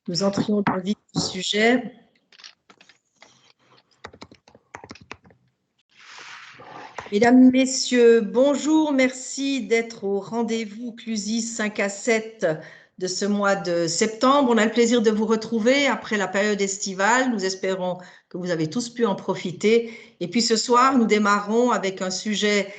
Nous entrions dans le vif du sujet. Mesdames, Messieurs, bonjour, merci d'être au rendez-vous Clusis 5 à 7 de ce mois de septembre. On a le plaisir de vous retrouver après la période estivale. Nous espérons que vous avez tous pu en profiter. Et puis ce soir, nous démarrons avec un sujet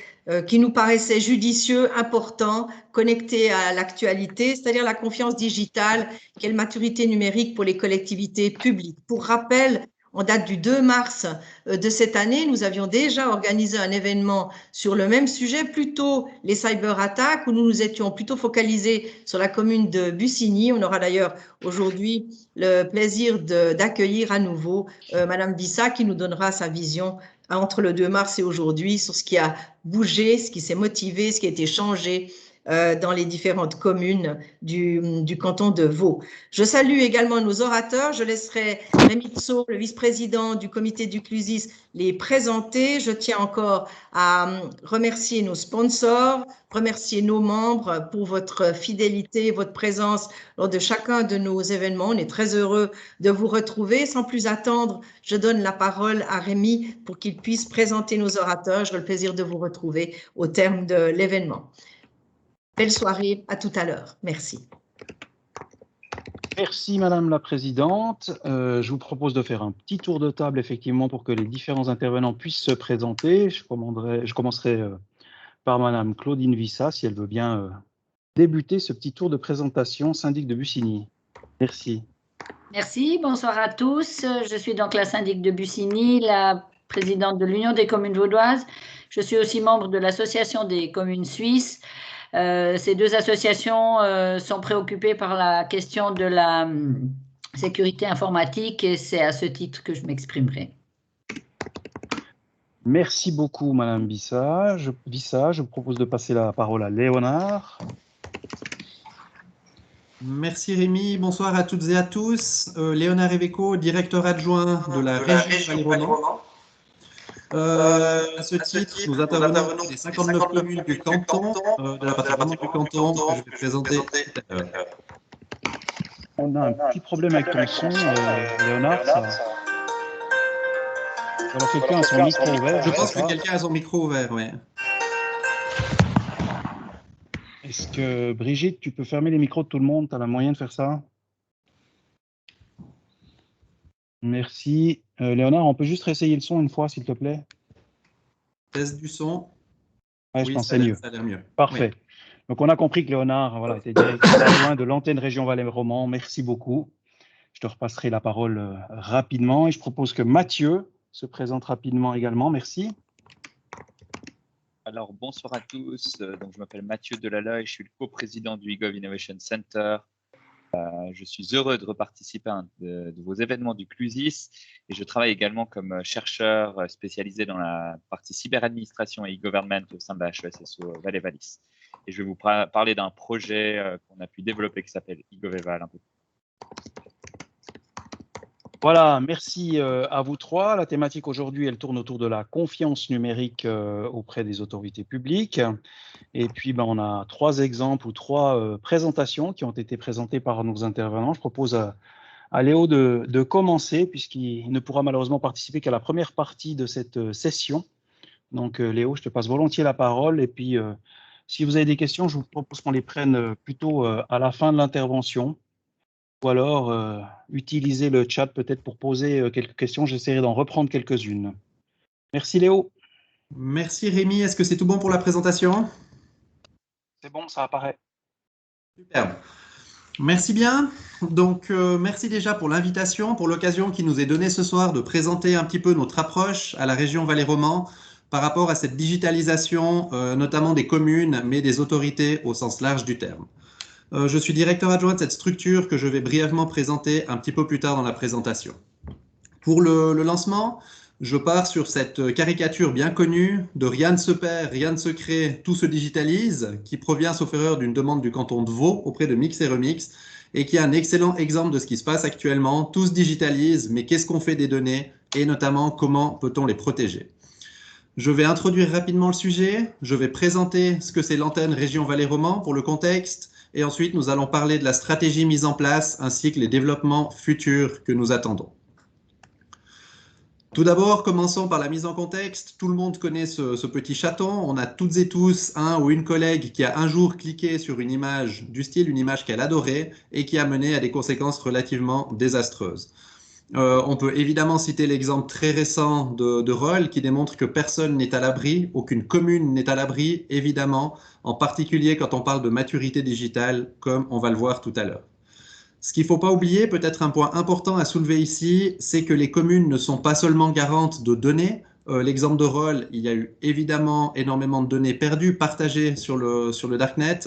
qui nous paraissait judicieux, important, connecté à l'actualité, c'est-à-dire la confiance digitale, quelle maturité numérique pour les collectivités publiques. Pour rappel, en date du 2 mars de cette année, nous avions déjà organisé un événement sur le même sujet, plutôt les cyberattaques, où nous nous étions plutôt focalisés sur la commune de Bussigny. On aura d'ailleurs aujourd'hui le plaisir d'accueillir à nouveau Madame Bissa qui nous donnera sa vision entre le 2 mars et aujourd'hui sur ce qui a bougé, ce qui s'est motivé, ce qui a été changé dans les différentes communes du canton de Vaud. Je salue également nos orateurs. Je laisserai Rémi Tso, le vice-président du comité du Clusis, les présenter. Je tiens encore à remercier nos sponsors, remercier nos membres pour votre fidélité, votre présence lors de chacun de nos événements. On est très heureux de vous retrouver. Sans plus attendre, je donne la parole à Rémi pour qu'il puisse présenter nos orateurs. J'aurai le plaisir de vous retrouver au terme de l'événement. Belle soirée, à tout à l'heure. Merci. Merci Madame la Présidente. Je vous propose de faire un petit tour de table effectivement pour que les différents intervenants puissent se présenter. Je commencerai par Madame Claudine Vissa, si elle veut bien débuter ce petit tour de présentation syndic de Bussigny. Merci. Merci, bonsoir à tous. Je suis donc la syndic de Bussigny, la présidente de l'Union des communes vaudoises. Je suis aussi membre de l'Association des communes suisses. Ces deux associations sont préoccupées par la question de la sécurité informatique et c'est à ce titre que je m'exprimerai. Merci beaucoup Madame Vissa. Je vous propose de passer la parole à Léonard. Merci Rémi, bonsoir à toutes et à tous. Léonard Eveco, directeur adjoint de la région Valais-Romand. À ce titre, nous intervenons dans les 59 communes du canton, de la partie vraiment du canton, que je vais présenter tout à l'heure. On a un petit problème avec ton son, Léonard. Alors quelqu'un a son micro ouvert. Je pense que quelqu'un a son micro ouvert, oui. Est-ce que, Brigitte, tu peux fermer les micros de tout le monde? Tu as la moyen de faire ça? Merci. Léonard, on peut juste réessayer le son une fois, s'il te plaît? Test du son. Ouais, je pense que c'est mieux. Ça a l'air mieux. Parfait. Oui. Donc, on a compris que Léonard était directeur adjoint de l'antenne région Valais-Romand. Merci beaucoup. Je te repasserai la parole rapidement et je propose que Mathieu se présente rapidement également. Merci. Alors, bonsoir à tous. Donc, je m'appelle Mathieu Delala et je suis le coprésident du eGov Innovation Center. Je suis heureux de reparticiper à de vos événements du Clusis et je travaille également comme chercheur spécialisé dans la partie cyberadministration et e-government au sein de la HESSO Valais-Valis. Et je vais vous parler d'un projet qu'on a pu développer qui s'appelle eGoveval un peu. Voilà, merci à vous trois. La thématique aujourd'hui, elle tourne autour de la confiance numérique auprès des autorités publiques. Et puis, on a 3 exemples ou 3 présentations qui ont été présentées par nos intervenants. Je propose à Léo de commencer, puisqu'il ne pourra malheureusement participer qu'à la première partie de cette session. Donc, Léo, je te passe volontiers la parole. Et puis, si vous avez des questions, je vous propose qu'on les prenne plutôt à la fin de l'intervention. Ou alors, utiliser le chat peut-être pour poser quelques questions. J'essaierai d'en reprendre quelques-unes. Merci Léo. Merci Rémi. Est-ce que c'est tout bon pour la présentation? C'est bon, ça apparaît. Superbe. Merci bien. Donc, merci déjà pour l'invitation, pour l'occasion qui nous est donnée ce soir de présenter un petit peu notre approche à la région Valais-Romand par rapport à cette digitalisation, notamment des communes, mais des autorités au sens large du terme. Je suis directeur adjoint de cette structure que je vais brièvement présenter un petit peu plus tard dans la présentation. Pour le lancement, je pars sur cette caricature bien connue de rien ne se perd, rien ne se crée, tout se digitalise, qui provient, sauf erreur, d'une demande du canton de Vaud auprès de Mix et Remix, et qui est un excellent exemple de ce qui se passe actuellement. Tout se digitalise, mais qu'est-ce qu'on fait des données, et notamment comment peut-on les protéger? Je vais introduire rapidement le sujet, je vais présenter ce que c'est l'antenne Région Valais-Romand pour le contexte, Et ensuite, nous allons parler de la stratégie mise en place ainsi que les développements futurs que nous attendons. Tout d'abord, commençons par la mise en contexte. Tout le monde connaît ce petit chaton. On a toutes et tous un ou une collègue qui a un jour cliqué sur une image du style, une image qu'elle adorait et qui a mené à des conséquences relativement désastreuses. On peut évidemment citer l'exemple très récent de Roll qui démontre que personne n'est à l'abri, aucune commune n'est à l'abri, évidemment, en particulier quand on parle de maturité digitale, comme on va le voir tout à l'heure. Ce qu'il ne faut pas oublier, peut-être un point important à soulever ici, c'est que les communes ne sont pas seulement garantes de données. L'exemple de Roll, il y a eu évidemment énormément de données perdues, partagées sur le Darknet,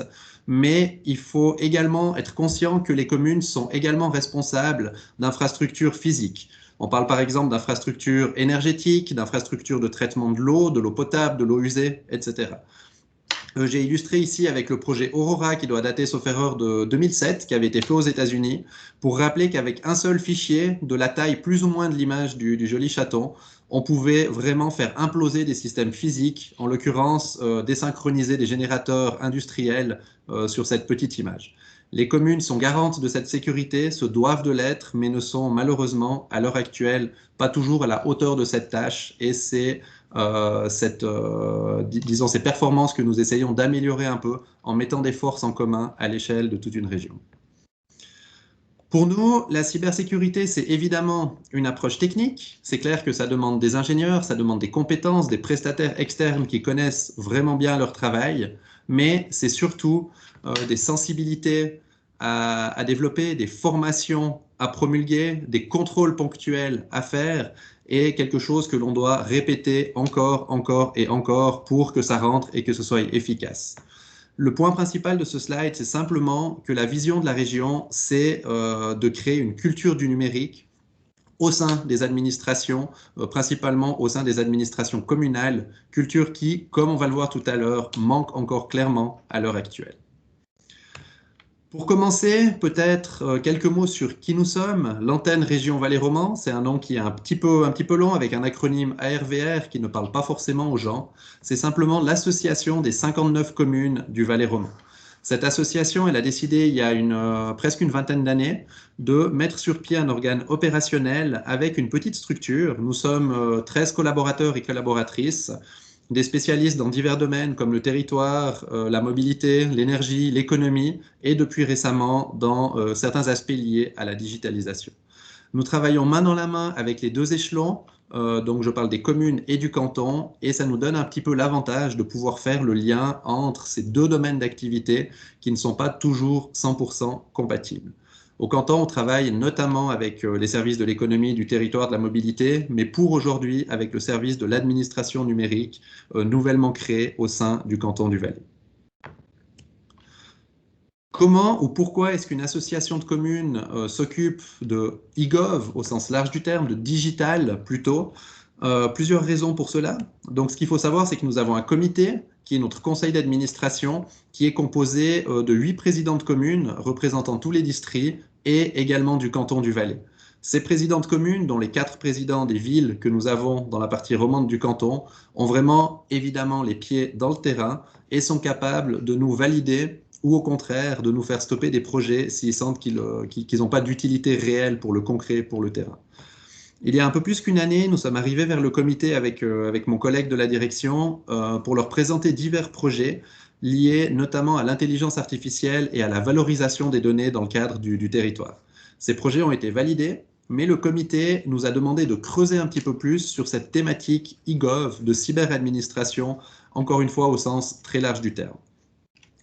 mais il faut également être conscient que les communes sont également responsables d'infrastructures physiques. On parle par exemple d'infrastructures énergétiques, d'infrastructures de traitement de l'eau potable, de l'eau usée, etc. J'ai illustré ici avec le projet Aurora qui doit dater, sauf erreur, de 2007, qui avait été fait aux États-Unis, pour rappeler qu'avec un seul fichier, de la taille plus ou moins de l'image du joli chaton, on pouvait vraiment faire imploser des systèmes physiques, en l'occurrence désynchroniser des générateurs industriels sur cette petite image. Les communes sont garantes de cette sécurité, se doivent de l'être, mais ne sont malheureusement, à l'heure actuelle, pas toujours à la hauteur de cette tâche, et c'est disons, ces performances que nous essayons d'améliorer un peu en mettant des forces en commun à l'échelle de toute une région. Pour nous, la cybersécurité, c'est évidemment une approche technique. C'est clair que ça demande des ingénieurs, ça demande des compétences, des prestataires externes qui connaissent vraiment bien leur travail, mais c'est surtout des sensibilités à développer, des formations à promulguer, des contrôles ponctuels à faire et quelque chose que l'on doit répéter encore et encore pour que ça rentre et que ce soit efficace. Le point principal de ce slide, c'est simplement que la vision de la région, c'est de créer une culture du numérique au sein des administrations, principalement au sein des administrations communales, culture qui, comme on va le voir tout à l'heure, manque encore clairement à l'heure actuelle. Pour commencer, peut-être quelques mots sur qui nous sommes. L'antenne Région Valais-Roman, c'est un nom qui est un petit peu long avec un acronyme ARVR qui ne parle pas forcément aux gens. C'est simplement l'association des 59 communes du Valais-Roman. Cette association, elle a décidé il y a presque une vingtaine d'années de mettre sur pied un organe opérationnel avec une petite structure. Nous sommes 13 collaborateurs et collaboratrices, des spécialistes dans divers domaines comme le territoire, la mobilité, l'énergie, l'économie et depuis récemment dans certains aspects liés à la digitalisation. Nous travaillons main dans la main avec les deux échelons, donc je parle des communes et du canton, et ça nous donne un petit peu l'avantage de pouvoir faire le lien entre ces deux domaines d'activité qui ne sont pas toujours 100% compatibles. Au canton, on travaille notamment avec les services de l'économie, du territoire, de la mobilité, mais pour aujourd'hui avec le service de l'administration numérique nouvellement créé au sein du canton du Valais. Comment ou pourquoi est-ce qu'une association de communes s'occupe de e-gov au sens large du terme, de digital plutôt? Plusieurs raisons pour cela. Donc ce qu'il faut savoir, c'est que nous avons un comité qui est notre conseil d'administration qui est composé de 8 présidents de communes représentant tous les districts et également du canton du Valais. Ces présidents de communes, dont les 4 présidents des villes que nous avons dans la partie romande du canton, ont vraiment évidemment les pieds dans le terrain et sont capables de nous valider ou au contraire de nous faire stopper des projets s'ils sentent qu'ils n'ont pas d'utilité réelle pour le concret, pour le terrain. Il y a un peu plus qu'une année, nous sommes arrivés vers le comité avec mon collègue de la direction pour leur présenter divers projets liés notamment à l'intelligence artificielle et à la valorisation des données dans le cadre du territoire. Ces projets ont été validés, mais le comité nous a demandé de creuser un petit peu plus sur cette thématique e-gov de cyberadministration, encore une fois au sens très large du terme.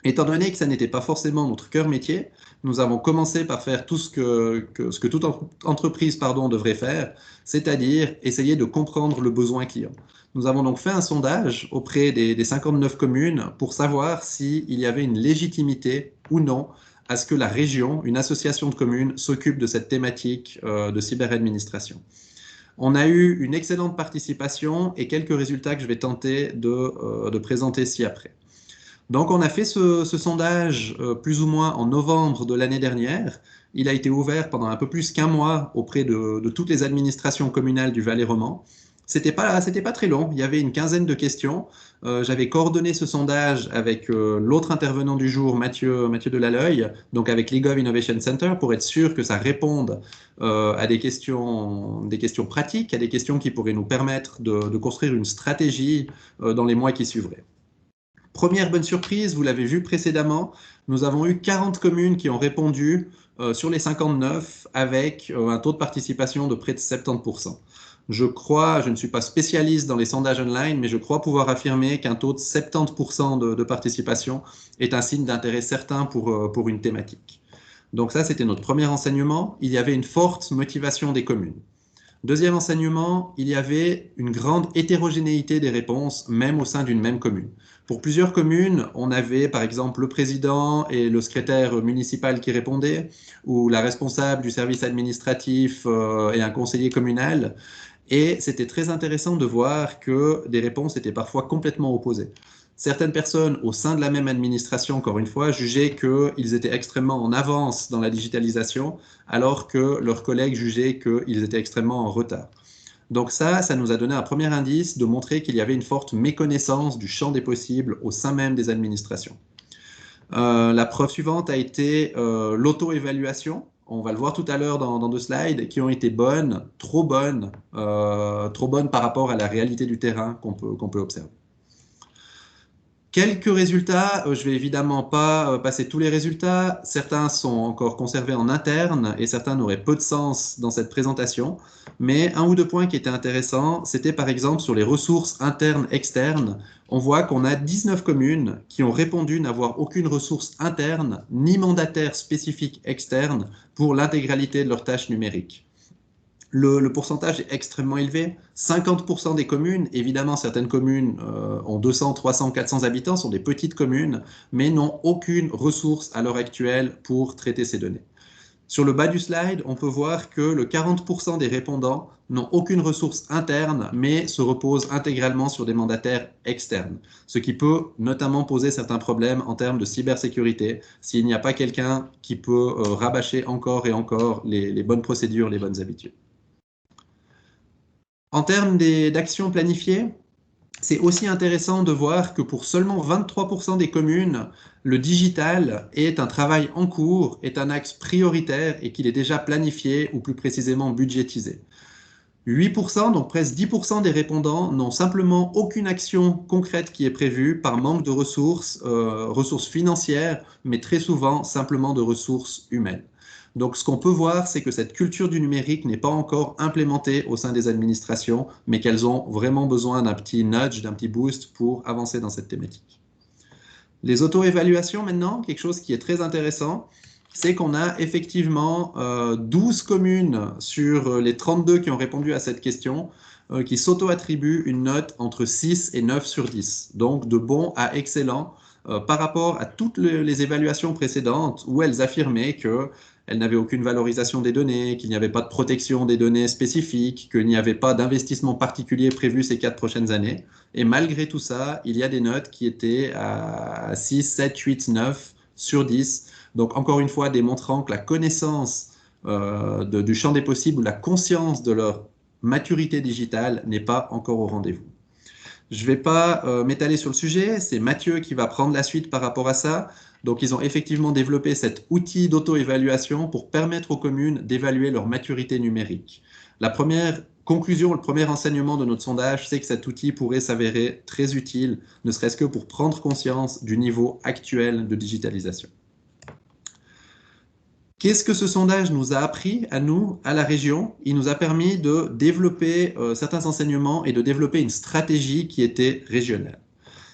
Étant donné que ça n'était pas forcément notre cœur métier, nous avons commencé par faire tout ce que toute entreprise devrait faire, c'est-à-dire essayer de comprendre le besoin client. Nous avons donc fait un sondage auprès des 59 communes pour savoir s'il y avait une légitimité ou non à ce que la région, une association de communes, s'occupe de cette thématique de cyberadministration. On a eu une excellente participation et quelques résultats que je vais tenter de présenter ci-après. Donc on a fait ce sondage plus ou moins en novembre de l'année dernière. Il a été ouvert pendant un peu plus qu'un mois auprès de toutes les administrations communales du Valais-Roman. C'était pas très long, il y avait une quinzaine de questions. J'avais coordonné ce sondage avec l'autre intervenant du jour, Mathieu Delalleuil, donc avec l'eGov Innovation Center, pour être sûr que ça réponde à des questions pratiques, à des questions qui pourraient nous permettre de construire une stratégie dans les mois qui suivraient. Première bonne surprise, vous l'avez vu précédemment, nous avons eu 40 communes qui ont répondu sur les 59 avec un taux de participation de près de 70%. Je ne suis pas spécialiste dans les sondages online, mais je crois pouvoir affirmer qu'un taux de 70% de participation est un signe d'intérêt certain pour une thématique. Donc ça, c'était notre premier enseignement. Il y avait une forte motivation des communes. Deuxième enseignement, il y avait une grande hétérogénéité des réponses, même au sein d'une même commune. Pour plusieurs communes, on avait par exemple le président et le secrétaire municipal qui répondaient, ou la responsable du service administratif et un conseiller communal. Et c'était très intéressant de voir que des réponses étaient parfois complètement opposées. Certaines personnes au sein de la même administration, encore une fois, jugeaient qu'ils étaient extrêmement en avance dans la digitalisation, alors que leurs collègues jugeaient qu'ils étaient extrêmement en retard. Donc ça nous a donné un premier indice de montrer qu'il y avait une forte méconnaissance du champ des possibles au sein même des administrations. La preuve suivante a été l'auto-évaluation. On va le voir tout à l'heure dans 2 slides, qui ont été bonnes, trop bonnes par rapport à la réalité du terrain qu'on peut observer. Quelques résultats, je ne vais évidemment pas passer tous les résultats, certains sont encore conservés en interne et certains n'auraient peu de sens dans cette présentation, mais un ou deux points qui étaient intéressants, c'était par exemple sur les ressources internes-externes. On voit qu'on a 19 communes qui ont répondu n'avoir aucune ressource interne ni mandataire spécifique externe pour l'intégralité de leurs tâches numériques. Le pourcentage est extrêmement élevé. 50% des communes, évidemment certaines communes ont 200, 300, 400 habitants, sont des petites communes, mais n'ont aucune ressource à l'heure actuelle pour traiter ces données. Sur le bas du slide, on peut voir que le 40% des répondants n'ont aucune ressource interne, mais se reposent intégralement sur des mandataires externes, ce qui peut notamment poser certains problèmes en termes de cybersécurité, s'il n'y a pas quelqu'un qui peut rabâcher encore et encore les bonnes procédures, les bonnes habitudes. En termes d'actions planifiées, c'est aussi intéressant de voir que pour seulement 23% des communes, le digital est un travail en cours, est un axe prioritaire et qu'il est déjà planifié ou plus précisément budgétisé. 8%, donc presque 10% des répondants n'ont simplement aucune action concrète qui est prévue par manque de ressources financières, mais très souvent simplement de ressources humaines. Donc, ce qu'on peut voir, c'est que cette culture du numérique n'est pas encore implémentée au sein des administrations, mais qu'elles ont vraiment besoin d'un petit nudge, d'un petit boost pour avancer dans cette thématique. Les auto-évaluations maintenant, quelque chose qui est très intéressant, c'est qu'on a effectivement 12 communes sur les 32 qui ont répondu à cette question qui s'auto-attribuent une note entre 6 et 9 sur 10, donc de bon à excellent par rapport à toutes les évaluations précédentes où elles affirmaient qu'elles n'avaient aucune valorisation des données, qu'il n'y avait pas de protection des données spécifiques, qu'il n'y avait pas d'investissement particulier prévu ces 4 prochaines années. Et malgré tout ça, il y a des notes qui étaient à 6, 7, 8, 9 sur 10. Donc encore une fois, démontrant que la connaissance du champ des possibles ou la conscience de leur maturité digitale n'est pas encore au rendez-vous. Je ne vais pas m'étaler sur le sujet, c'est Mathieu qui va prendre la suite par rapport à ça. Donc, ils ont effectivement développé cet outil d'auto-évaluation pour permettre aux communes d'évaluer leur maturité numérique. La première conclusion, le premier enseignement de notre sondage, c'est que cet outil pourrait s'avérer très utile, ne serait-ce que pour prendre conscience du niveau actuel de digitalisation. Qu'est-ce que ce sondage nous a appris à nous, à la région? Il nous a permis de développer certains enseignements et de développer une stratégie qui était régionale.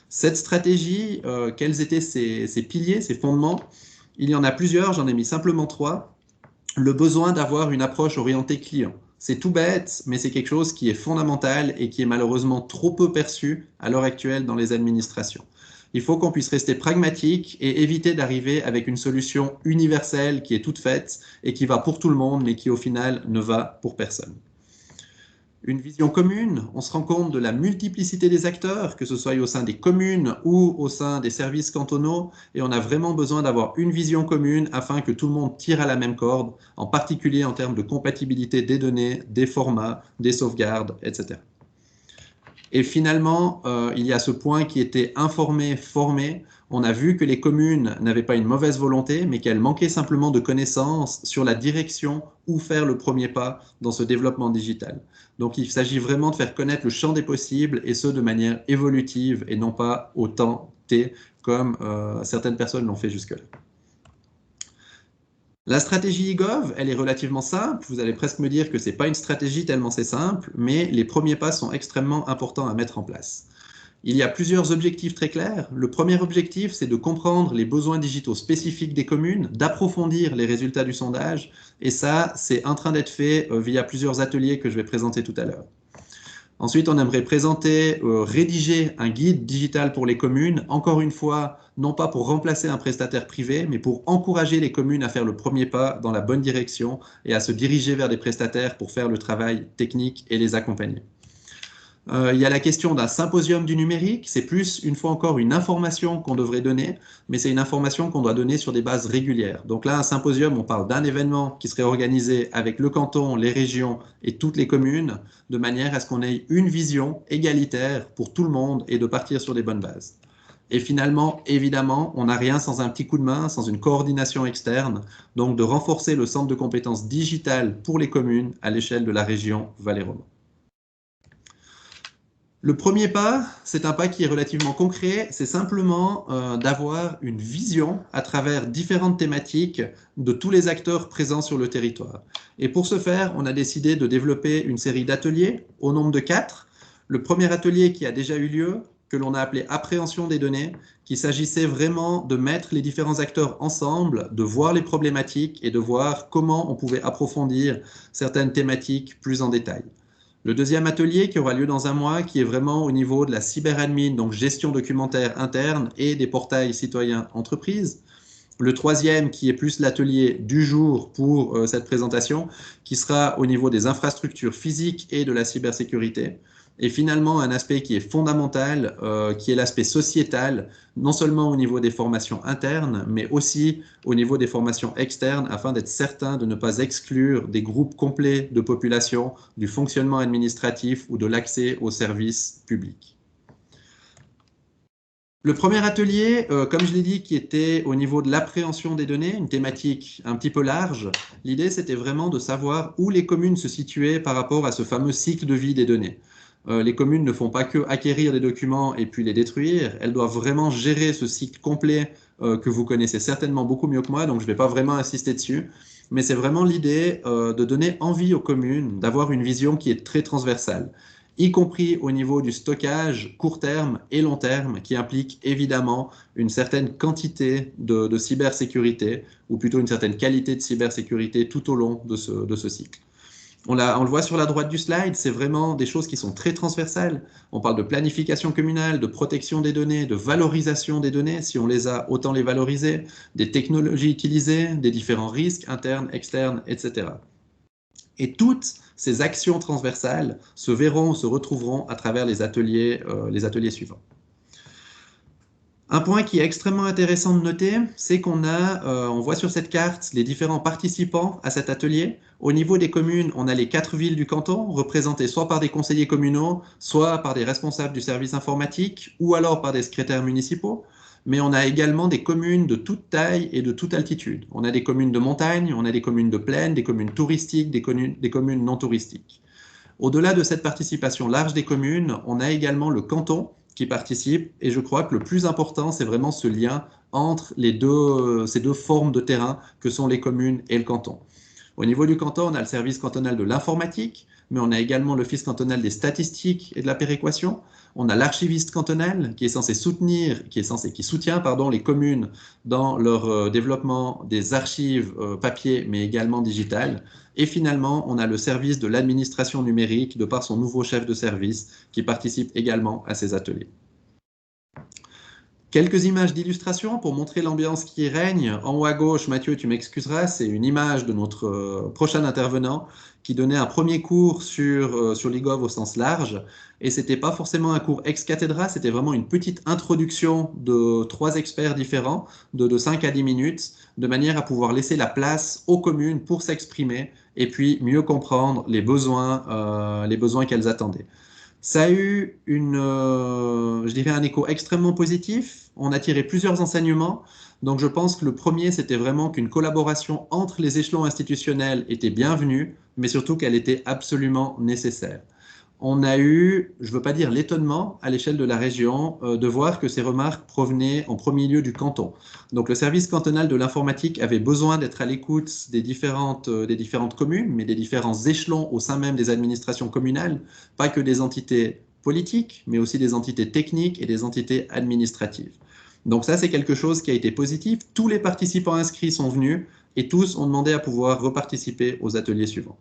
Cette stratégie, quels étaient ses piliers, ses fondements? Il y en a plusieurs, j'en ai mis simplement 3. Le besoin d'avoir une approche orientée client. C'est tout bête, mais c'est quelque chose qui est fondamental et qui est malheureusement trop peu perçu à l'heure actuelle dans les administrations. Il faut qu'on puisse rester pragmatique et éviter d'arriver avec une solution universelle qui est toute faite et qui va pour tout le monde, mais qui au final ne va pour personne. Une vision commune, on se rend compte de la multiplicité des acteurs, que ce soit au sein des communes ou au sein des services cantonaux, et on a vraiment besoin d'avoir une vision commune afin que tout le monde tire à la même corde, en particulier en termes de compatibilité des données, des formats, des sauvegardes, etc. Et finalement, il y a ce point qui était informer, former. On a vu que les communes n'avaient pas une mauvaise volonté, mais qu'elles manquaient simplement de connaissances sur la direction où faire le premier pas dans ce développement digital. Donc, il s'agit vraiment de faire connaître le champ des possibles, et ce, de manière évolutive et non pas au temps T, comme certaines personnes l'ont fait jusque-là. La stratégie eGov, elle est relativement simple. Vous allez presque me dire que ce n'est pas une stratégie tellement c'est simple, mais les premiers pas sont extrêmement importants à mettre en place. Il y a plusieurs objectifs très clairs. Le premier objectif, c'est de comprendre les besoins digitaux spécifiques des communes, d'approfondir les résultats du sondage, et ça, c'est en train d'être fait via plusieurs ateliers que je vais présenter tout à l'heure. Ensuite, on aimerait présenter, rédiger un guide digital pour les communes, encore une fois, non pas pour remplacer un prestataire privé, mais pour encourager les communes à faire le premier pas dans la bonne direction et à se diriger vers des prestataires pour faire le travail technique et les accompagner. Il y a la question d'un symposium du numérique. C'est plus, une fois encore, une information qu'on devrait donner, mais c'est une information qu'on doit donner sur des bases régulières. Donc là, un symposium, on parle d'un événement qui serait organisé avec le canton, les régions et toutes les communes, de manière à ce qu'on ait une vision égalitaire pour tout le monde et de partir sur des bonnes bases. Et finalement, évidemment, on n'a rien sans un petit coup de main, sans une coordination externe, donc de renforcer le centre de compétences digitales pour les communes à l'échelle de la région Valais-Romand. Le premier pas, c'est un pas qui est relativement concret, c'est simplement d'avoir une vision à travers différentes thématiques de tous les acteurs présents sur le territoire. Et pour ce faire, on a décidé de développer une série d'ateliers au nombre de 4. Le premier atelier qui a déjà eu lieu, que l'on a appelé appréhension des données, qu'il s'agissait vraiment de mettre les différents acteurs ensemble, de voir les problématiques et de voir comment on pouvait approfondir certaines thématiques plus en détail. Le deuxième atelier qui aura lieu dans un mois, qui est vraiment au niveau de la cyberadmin, donc gestion documentaire interne et des portails citoyens entreprises. Le troisième qui est plus l'atelier du jour pour cette présentation, qui sera au niveau des infrastructures physiques et de la cybersécurité. Et finalement, un aspect qui est fondamental, qui est l'aspect sociétal, non seulement au niveau des formations internes, mais aussi au niveau des formations externes, afin d'être certain de ne pas exclure des groupes complets de population du fonctionnement administratif ou de l'accès aux services publics. Le premier atelier, comme je l'ai dit, qui était au niveau de l'appréhension des données, une thématique un petit peu large, l'idée c'était vraiment de savoir où les communes se situaient par rapport à ce fameux cycle de vie des données. Les communes ne font pas que acquérir des documents et puis les détruire, elles doivent vraiment gérer ce cycle complet que vous connaissez certainement beaucoup mieux que moi, donc je ne vais pas vraiment insister dessus, mais c'est vraiment l'idée de donner envie aux communes d'avoir une vision qui est très transversale, y compris au niveau du stockage court terme et long terme, qui implique évidemment une certaine quantité de cybersécurité, ou plutôt une certaine qualité de cybersécurité tout au long de ce cycle. On le voit sur la droite du slide, c'est vraiment des choses qui sont très transversales. On parle de planification communale, de protection des données, de valorisation des données, si on les a, autant les valoriser, des technologies utilisées, des différents risques internes, externes, etc. Et toutes ces actions transversales se retrouveront à travers les ateliers suivants. Un point qui est extrêmement intéressant de noter, c'est on voit sur cette carte les différents participants à cet atelier. Au niveau des communes, on a les 4 villes du canton, représentées soit par des conseillers communaux, soit par des responsables du service informatique, ou alors par des secrétaires municipaux. Mais on a également des communes de toute taille et de toute altitude. On a des communes de montagne, on a des communes de plaine, des communes touristiques, des communes non touristiques. Au-delà de cette participation large des communes, on a également le canton qui participe, et je crois que le plus important, c'est vraiment ce lien entre ces deux formes de terrain que sont les communes et le canton. Au niveau du canton, on a le service cantonal de l'informatique, mais on a également l'office cantonal des statistiques et de la péréquation. On a l'archiviste cantonal qui soutient les communes dans leur développement des archives papier, mais également digitales. Et finalement, on a le service de l'administration numérique, de par son nouveau chef de service, qui participe également à ces ateliers. Quelques images d'illustration pour montrer l'ambiance qui règne. En haut à gauche, Mathieu, tu m'excuseras, c'est une image de notre prochain intervenant qui donnait un premier cours sur l'eGov au sens large. Et ce n'était pas forcément un cours ex cathedra, c'était vraiment une petite introduction de 3 experts différents, de 5 à 10 minutes, de manière à pouvoir laisser la place aux communes pour s'exprimer et puis mieux comprendre les besoins qu'elles attendaient. Ça a eu je dirais un écho extrêmement positif. On a tiré plusieurs enseignements. Donc je pense que le premier, c'était vraiment qu'une collaboration entre les échelons institutionnels était bienvenue, mais surtout qu'elle était absolument nécessaire. On a eu, je ne veux pas dire l'étonnement à l'échelle de la région, de voir que ces remarques provenaient en premier lieu du canton. Donc le service cantonal de l'informatique avait besoin d'être à l'écoute des différentes communes, mais des différents échelons au sein même des administrations communales, pas que des entités politiques, mais aussi des entités techniques et des entités administratives. Donc ça, c'est quelque chose qui a été positif. Tous les participants inscrits sont venus et tous ont demandé à pouvoir reparticiper aux ateliers suivants.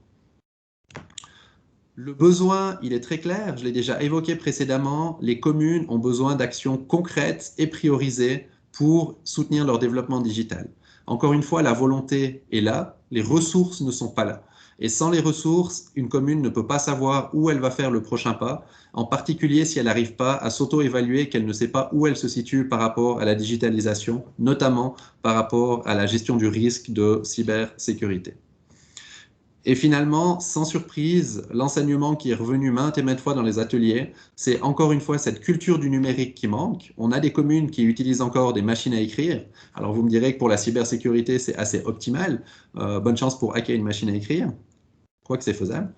Le besoin, il est très clair, je l'ai déjà évoqué précédemment, les communes ont besoin d'actions concrètes et priorisées pour soutenir leur développement digital. Encore une fois, la volonté est là, les ressources ne sont pas là. Et sans les ressources, une commune ne peut pas savoir où elle va faire le prochain pas, en particulier si elle n'arrive pas à s'auto-évaluer, qu'elle ne sait pas où elle se situe par rapport à la digitalisation, notamment par rapport à la gestion du risque de cybersécurité. Et finalement, sans surprise, l'enseignement qui est revenu maintes et maintes fois dans les ateliers, c'est encore une fois cette culture du numérique qui manque. On a des communes qui utilisent encore des machines à écrire. Alors vous me direz que pour la cybersécurité, c'est assez optimal. Bonne chance pour hacker une machine à écrire. Je crois que c'est faisable.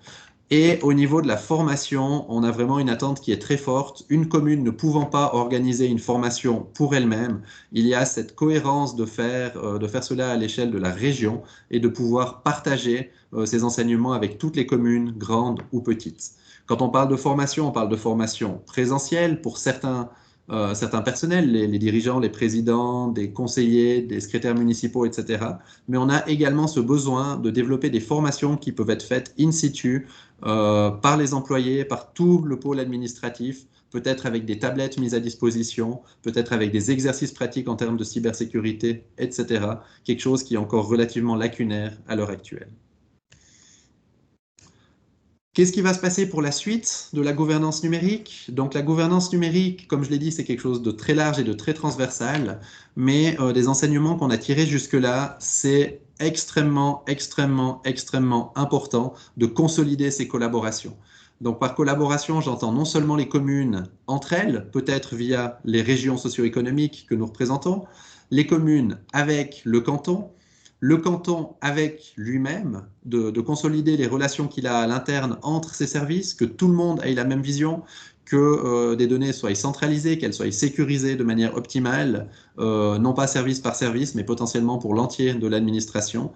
Et au niveau de la formation, on a vraiment une attente qui est très forte. Une commune ne pouvant pas organiser une formation pour elle-même, il y a cette cohérence de faire cela à l'échelle de la région et de pouvoir partager ces enseignements avec toutes les communes, grandes ou petites. Quand on parle on parle de formation présentielle pour certains personnels, les dirigeants, les présidents, des conseillers, des secrétaires municipaux, etc. Mais on a également ce besoin de développer des formations qui peuvent être faites in situ par les employés, par tout le pôle administratif, peut-être avec des tablettes mises à disposition, peut-être avec des exercices pratiques en termes de cybersécurité, etc. Quelque chose qui est encore relativement lacunaire à l'heure actuelle. Qu'est-ce qui va se passer pour la suite de la gouvernance numérique? Donc la gouvernance numérique, comme je l'ai dit, c'est quelque chose de très large et de très transversal, mais des enseignements qu'on a tirés jusque-là, c'est extrêmement important de consolider ces collaborations. Donc par collaboration, j'entends non seulement les communes entre elles, peut-être via les régions socio-économiques que nous représentons, les communes avec le canton avec lui-même, de consolider les relations qu'il a à l'interne entre ses services, que tout le monde ait la même vision, que des données soient centralisées, qu'elles soient sécurisées de manière optimale, non pas service par service, mais potentiellement pour l'entier de l'administration.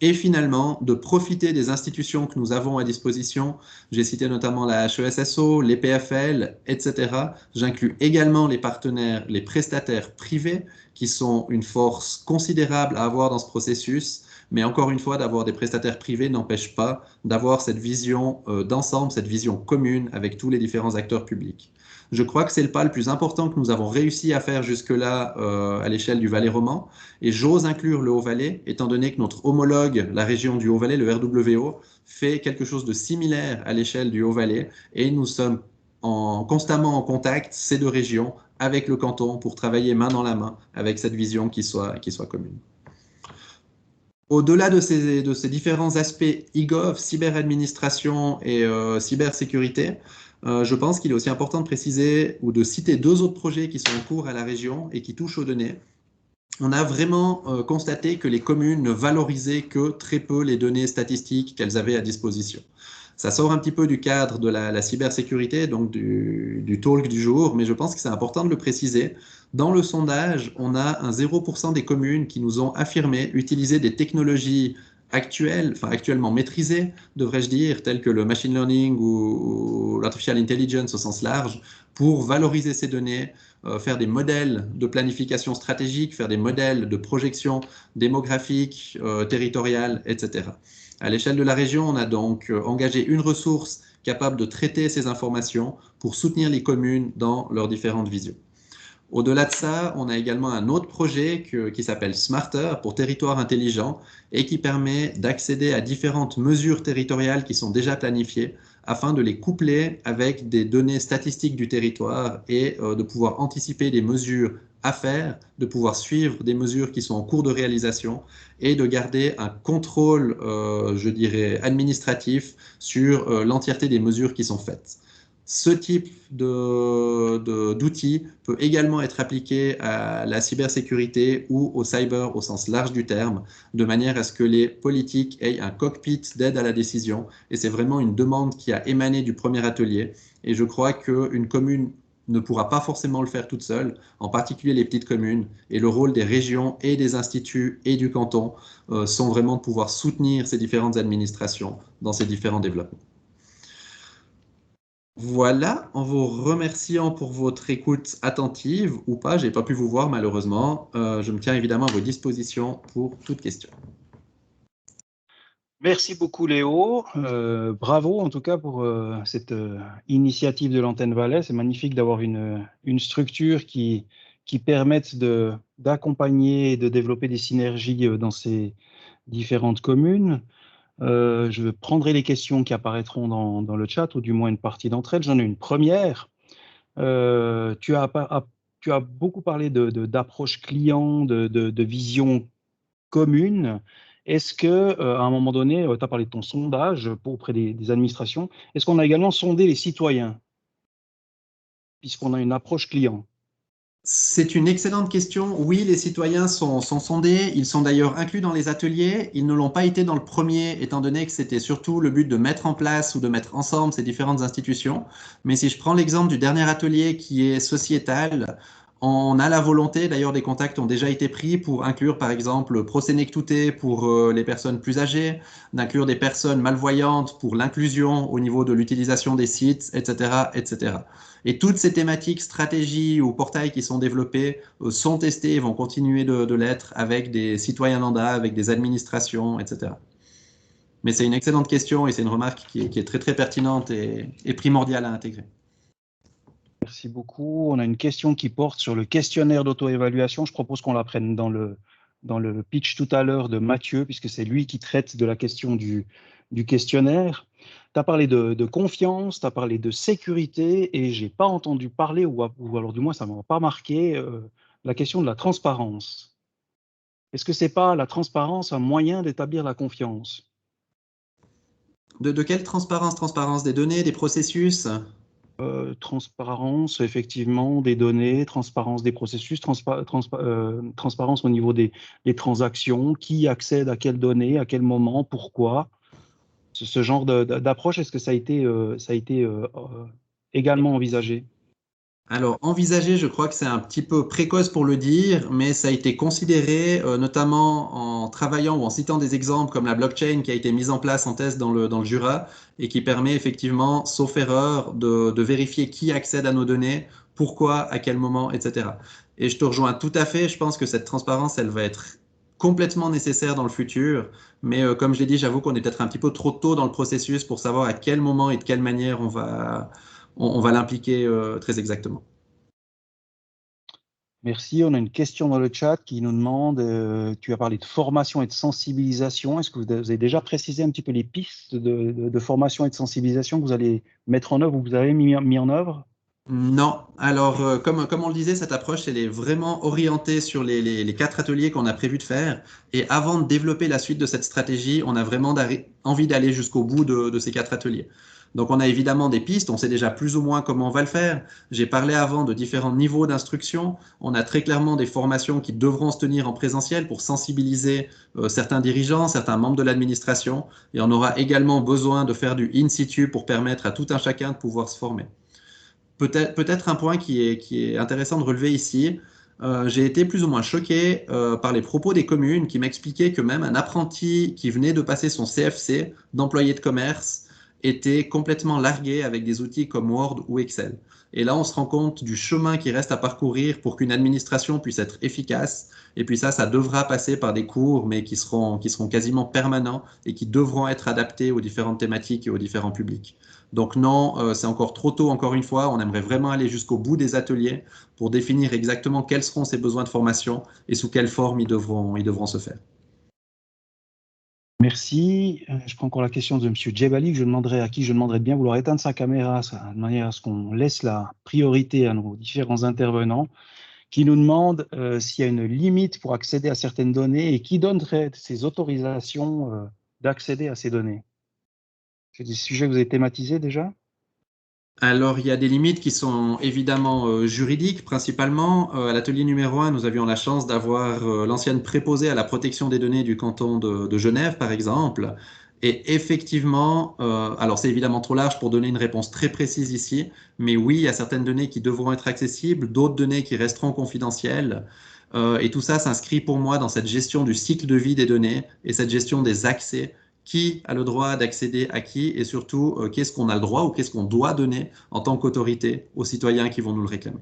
Et finalement, de profiter des institutions que nous avons à disposition. J'ai cité notamment la HESSO, les PFL, etc. J'inclus également les partenaires, les prestataires privés, qui sont une force considérable à avoir dans ce processus. Mais encore une fois, d'avoir des prestataires privés n'empêche pas d'avoir cette vision d'ensemble, cette vision commune avec tous les différents acteurs publics. Je crois que c'est le pas le plus important que nous avons réussi à faire jusque-là à l'échelle du Valais roman. Et j'ose inclure le Haut-Valais, étant donné que notre homologue, la région du Haut-Valais, le RWO, fait quelque chose de similaire à l'échelle du Haut-Valais. Et nous sommes constamment en contact, ces deux régions, avec le canton, pour travailler main dans la main avec cette vision qui soit commune. Au-delà de ces différents aspects e-gov, cyberadministration et cybersécurité, je pense qu'il est aussi important de préciser ou de citer deux autres projets qui sont en cours à la région et qui touchent aux données. On a vraiment constaté que les communes ne valorisaient que très peu les données statistiques qu'elles avaient à disposition. Ça sort un petit peu du cadre de la cybersécurité, donc du talk du jour, mais je pense que c'est important de le préciser. Dans le sondage, on a un 0% des communes qui nous ont affirmé utiliser des technologies actuellement maîtrisées, devrais-je dire, telles que le machine learning ou l'artificial intelligence au sens large, pour valoriser ces données, faire des modèles de planification stratégique, faire des modèles de projection démographique, territoriale, etc. À l'échelle de la région, on a donc engagé une ressource capable de traiter ces informations pour soutenir les communes dans leurs différentes visions. Au-delà de ça, on a également un autre projet qui s'appelle Smarter pour territoire intelligent et qui permet d'accéder à différentes mesures territoriales qui sont déjà planifiées afin de les coupler avec des données statistiques du territoire et de pouvoir anticiper des mesures à faire, de pouvoir suivre des mesures qui sont en cours de réalisation et de garder un contrôle, je dirais, administratif sur l'entièreté des mesures qui sont faites. Ce type d'outil peut également être appliqué à la cybersécurité ou au cyber au sens large du terme, de manière à ce que les politiques aient un cockpit d'aide à la décision. Et c'est vraiment une demande qui a émané du premier atelier. Et je crois qu'une commune ne pourra pas forcément le faire toute seule, en particulier les petites communes. Et le rôle des régions et des instituts et du canton sont vraiment de pouvoir soutenir ces différentes administrations dans ces différents développements. Voilà, en vous remerciant pour votre écoute attentive ou pas, j'ai pas pu vous voir malheureusement. Je me tiens évidemment à vos dispositions pour toute question. Merci beaucoup Léo, bravo en tout cas pour cette initiative de l'Antenne Valais. C'est magnifique d'avoir une structure qui permette d'accompagner et de développer des synergies dans ces différentes communes. Je prendrai les questions qui apparaîtront dans le chat, ou du moins une partie d'entre elles. J'en ai une première. Tu as beaucoup parlé d'approche client, de vision commune. Est-ce que, à un moment donné, tu as parlé de ton sondage auprès des administrations, est-ce qu'on a également sondé les citoyens, puisqu'on a une approche client? C'est une excellente question. Oui, les citoyens sont sondés. Ils sont d'ailleurs inclus dans les ateliers. Ils ne l'ont pas été dans le premier, étant donné que c'était surtout le but de mettre en place ou de mettre ensemble ces différentes institutions. Mais si je prends l'exemple du dernier atelier qui est sociétal, on a la volonté, d'ailleurs des contacts ont déjà été pris pour inclure par exemple Prosénectouté pour les personnes plus âgées, d'inclure des personnes malvoyantes pour l'inclusion au niveau de l'utilisation des sites, etc., etc. Et toutes ces thématiques, stratégies ou portails qui sont développés sont testés et vont continuer de l'être avec des citoyens lambda, avec des administrations, etc. Mais c'est une excellente question et c'est une remarque qui est très très pertinente et primordiale à intégrer. Merci beaucoup. On a une question qui porte sur le questionnaire d'auto-évaluation. Je propose qu'on la prenne dans le pitch tout à l'heure de Mathieu, puisque c'est lui qui traite de la question du questionnaire. Tu as parlé de confiance, tu as parlé de sécurité, et je n'ai pas entendu parler, ou alors du moins ça ne m'a pas marqué, la question de la transparence. Est-ce que ce n'est pas la transparence un moyen d'établir la confiance? De quelle transparence? Transparence des données, des processus? Transparence, effectivement, des données, transparence des processus, transparence au niveau des transactions, qui accède à quelles données, à quel moment, pourquoi. Ce genre d'approche, est-ce que ça a été également envisagé? Alors, envisager, je crois que c'est un petit peu précoce pour le dire, mais ça a été considéré, notamment en travaillant ou en citant des exemples comme la blockchain qui a été mise en place en test dans le Jura et qui permet effectivement, sauf erreur, de vérifier qui accède à nos données, pourquoi, à quel moment, etc. Et je te rejoins tout à fait, je pense que cette transparence, elle va être complètement nécessaire dans le futur, mais comme je l'ai dit, j'avoue qu'on est peut-être un petit peu trop tôt dans le processus pour savoir à quel moment et de quelle manière on va l'impliquer très exactement. Merci. On a une question dans le chat qui nous demande, tu as parlé de formation et de sensibilisation. Est-ce que vous avez déjà précisé un petit peu les pistes de formation et de sensibilisation que vous allez mettre en œuvre ou que vous avez mis en œuvre? Non, alors comme on le disait, cette approche, elle est vraiment orientée sur les 4 ateliers qu'on a prévu de faire. Et avant de développer la suite de cette stratégie, on a vraiment envie d'aller jusqu'au bout de ces 4 ateliers. Donc on a évidemment des pistes, on sait déjà plus ou moins comment on va le faire. J'ai parlé avant de différents niveaux d'instruction. On a très clairement des formations qui devront se tenir en présentiel pour sensibiliser certains dirigeants, certains membres de l'administration. Et on aura également besoin de faire du in situ pour permettre à tout un chacun de pouvoir se former. Peut-être un point qui est intéressant de relever ici. J'ai été plus ou moins choqué par les propos des communes qui m'expliquaient que même un apprenti qui venait de passer son CFC d'employé de commerce était complètement largué avec des outils comme Word ou Excel. Et là, on se rend compte du chemin qui reste à parcourir pour qu'une administration puisse être efficace. Et puis ça devra passer par des cours, mais qui seront quasiment permanents et qui devront être adaptés aux différentes thématiques et aux différents publics. Donc non, c'est encore trop tôt, encore une fois. On aimerait vraiment aller jusqu'au bout des ateliers pour définir exactement quels seront ces besoins de formation et sous quelle forme ils devront se faire. Merci. Je prends encore la question de M. Djebali, à qui je demanderai de bien vouloir éteindre sa caméra de manière à ce qu'on laisse la priorité à nos différents intervenants, qui nous demande s'il y a une limite pour accéder à certaines données et qui donnerait ces autorisations d'accéder à ces données. C'est des sujets que vous avez thématisés déjà? Alors, il y a des limites qui sont évidemment juridiques, principalement. À l'atelier numéro 1, nous avions la chance d'avoir l'ancienne préposée à la protection des données du canton de Genève, par exemple. Et effectivement, alors c'est évidemment trop large pour donner une réponse très précise ici, mais oui, il y a certaines données qui devront être accessibles, d'autres données qui resteront confidentielles. Et tout ça s'inscrit pour moi dans cette gestion du cycle de vie des données et cette gestion des accès. Qui a le droit d'accéder à qui et surtout qu'est-ce qu'on a le droit ou qu'est-ce qu'on doit donner en tant qu'autorité aux citoyens qui vont nous le réclamer.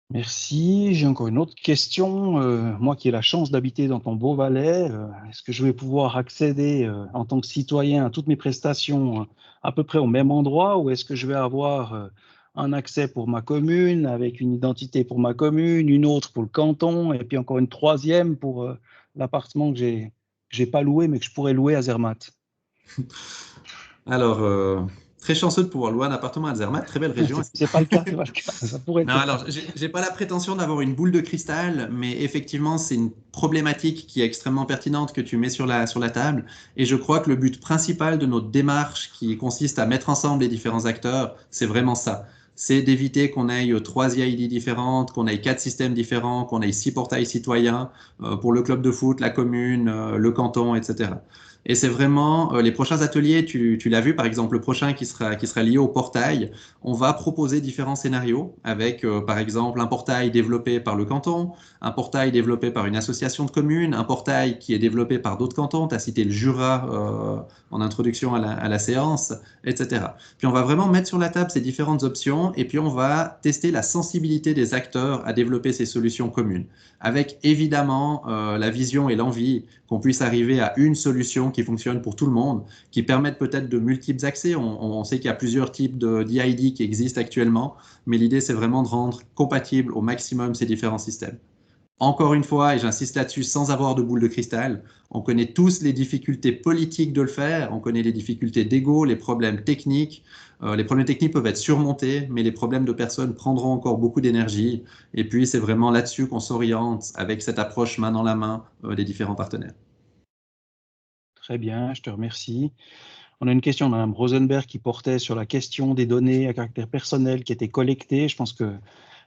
Merci. J'ai encore une autre question. Moi qui ai la chance d'habiter dans ton beau Valais, est-ce que je vais pouvoir accéder en tant que citoyen à toutes mes prestations à peu près au même endroit ou est-ce que je vais avoir un accès pour ma commune avec une identité pour ma commune, une autre pour le canton et puis encore une troisième pour l'appartement que j'ai pas loué mais que je pourrais louer à Zermatt? Alors, très chanceux de pouvoir louer un appartement à Zermatt, très belle région. C'est pas le cas, c'est pas le cas. Ça pourrait être Non, le alors, cas. j'ai pas la prétention d'avoir une boule de cristal, mais effectivement, c'est une problématique qui est extrêmement pertinente que tu mets sur la table. Et je crois que le but principal de notre démarche, qui consiste à mettre ensemble les différents acteurs, c'est vraiment ça. C'est d'éviter qu'on ait 3 IID différentes, qu'on ait 4 systèmes différents, qu'on ait 6 portails citoyens pour le club de foot, la commune, le canton, etc. Et c'est vraiment les prochains ateliers, tu l'as vu par exemple, le prochain qui sera lié au portail, on va proposer différents scénarios avec par exemple un portail développé par le canton, un portail développé par une association de communes, un portail qui est développé par d'autres cantons, tu as cité le Jura en introduction à la séance, etc. Puis on va vraiment mettre sur la table ces différentes options et puis on va tester la sensibilité des acteurs à développer ces solutions communes, avec évidemment la vision et l'envie qu'on puisse arriver à une solution qui fonctionne pour tout le monde, qui permette peut-être de multiples accès. On sait qu'il y a plusieurs types d'IID qui existent actuellement, mais l'idée, c'est vraiment de rendre compatibles au maximum ces différents systèmes. Encore une fois, et j'insiste là-dessus sans avoir de boule de cristal, on connaît tous les difficultés politiques de le faire, on connaît les difficultés d'ego, les problèmes techniques. Les problèmes techniques peuvent être surmontés, mais les problèmes de personnes prendront encore beaucoup d'énergie. Et puis, c'est vraiment là-dessus qu'on s'oriente avec cette approche main dans la main des différents partenaires. Très bien, je te remercie. On a une question de Mme Rosenberg qui portait sur la question des données à caractère personnel qui étaient collectées. Je pense que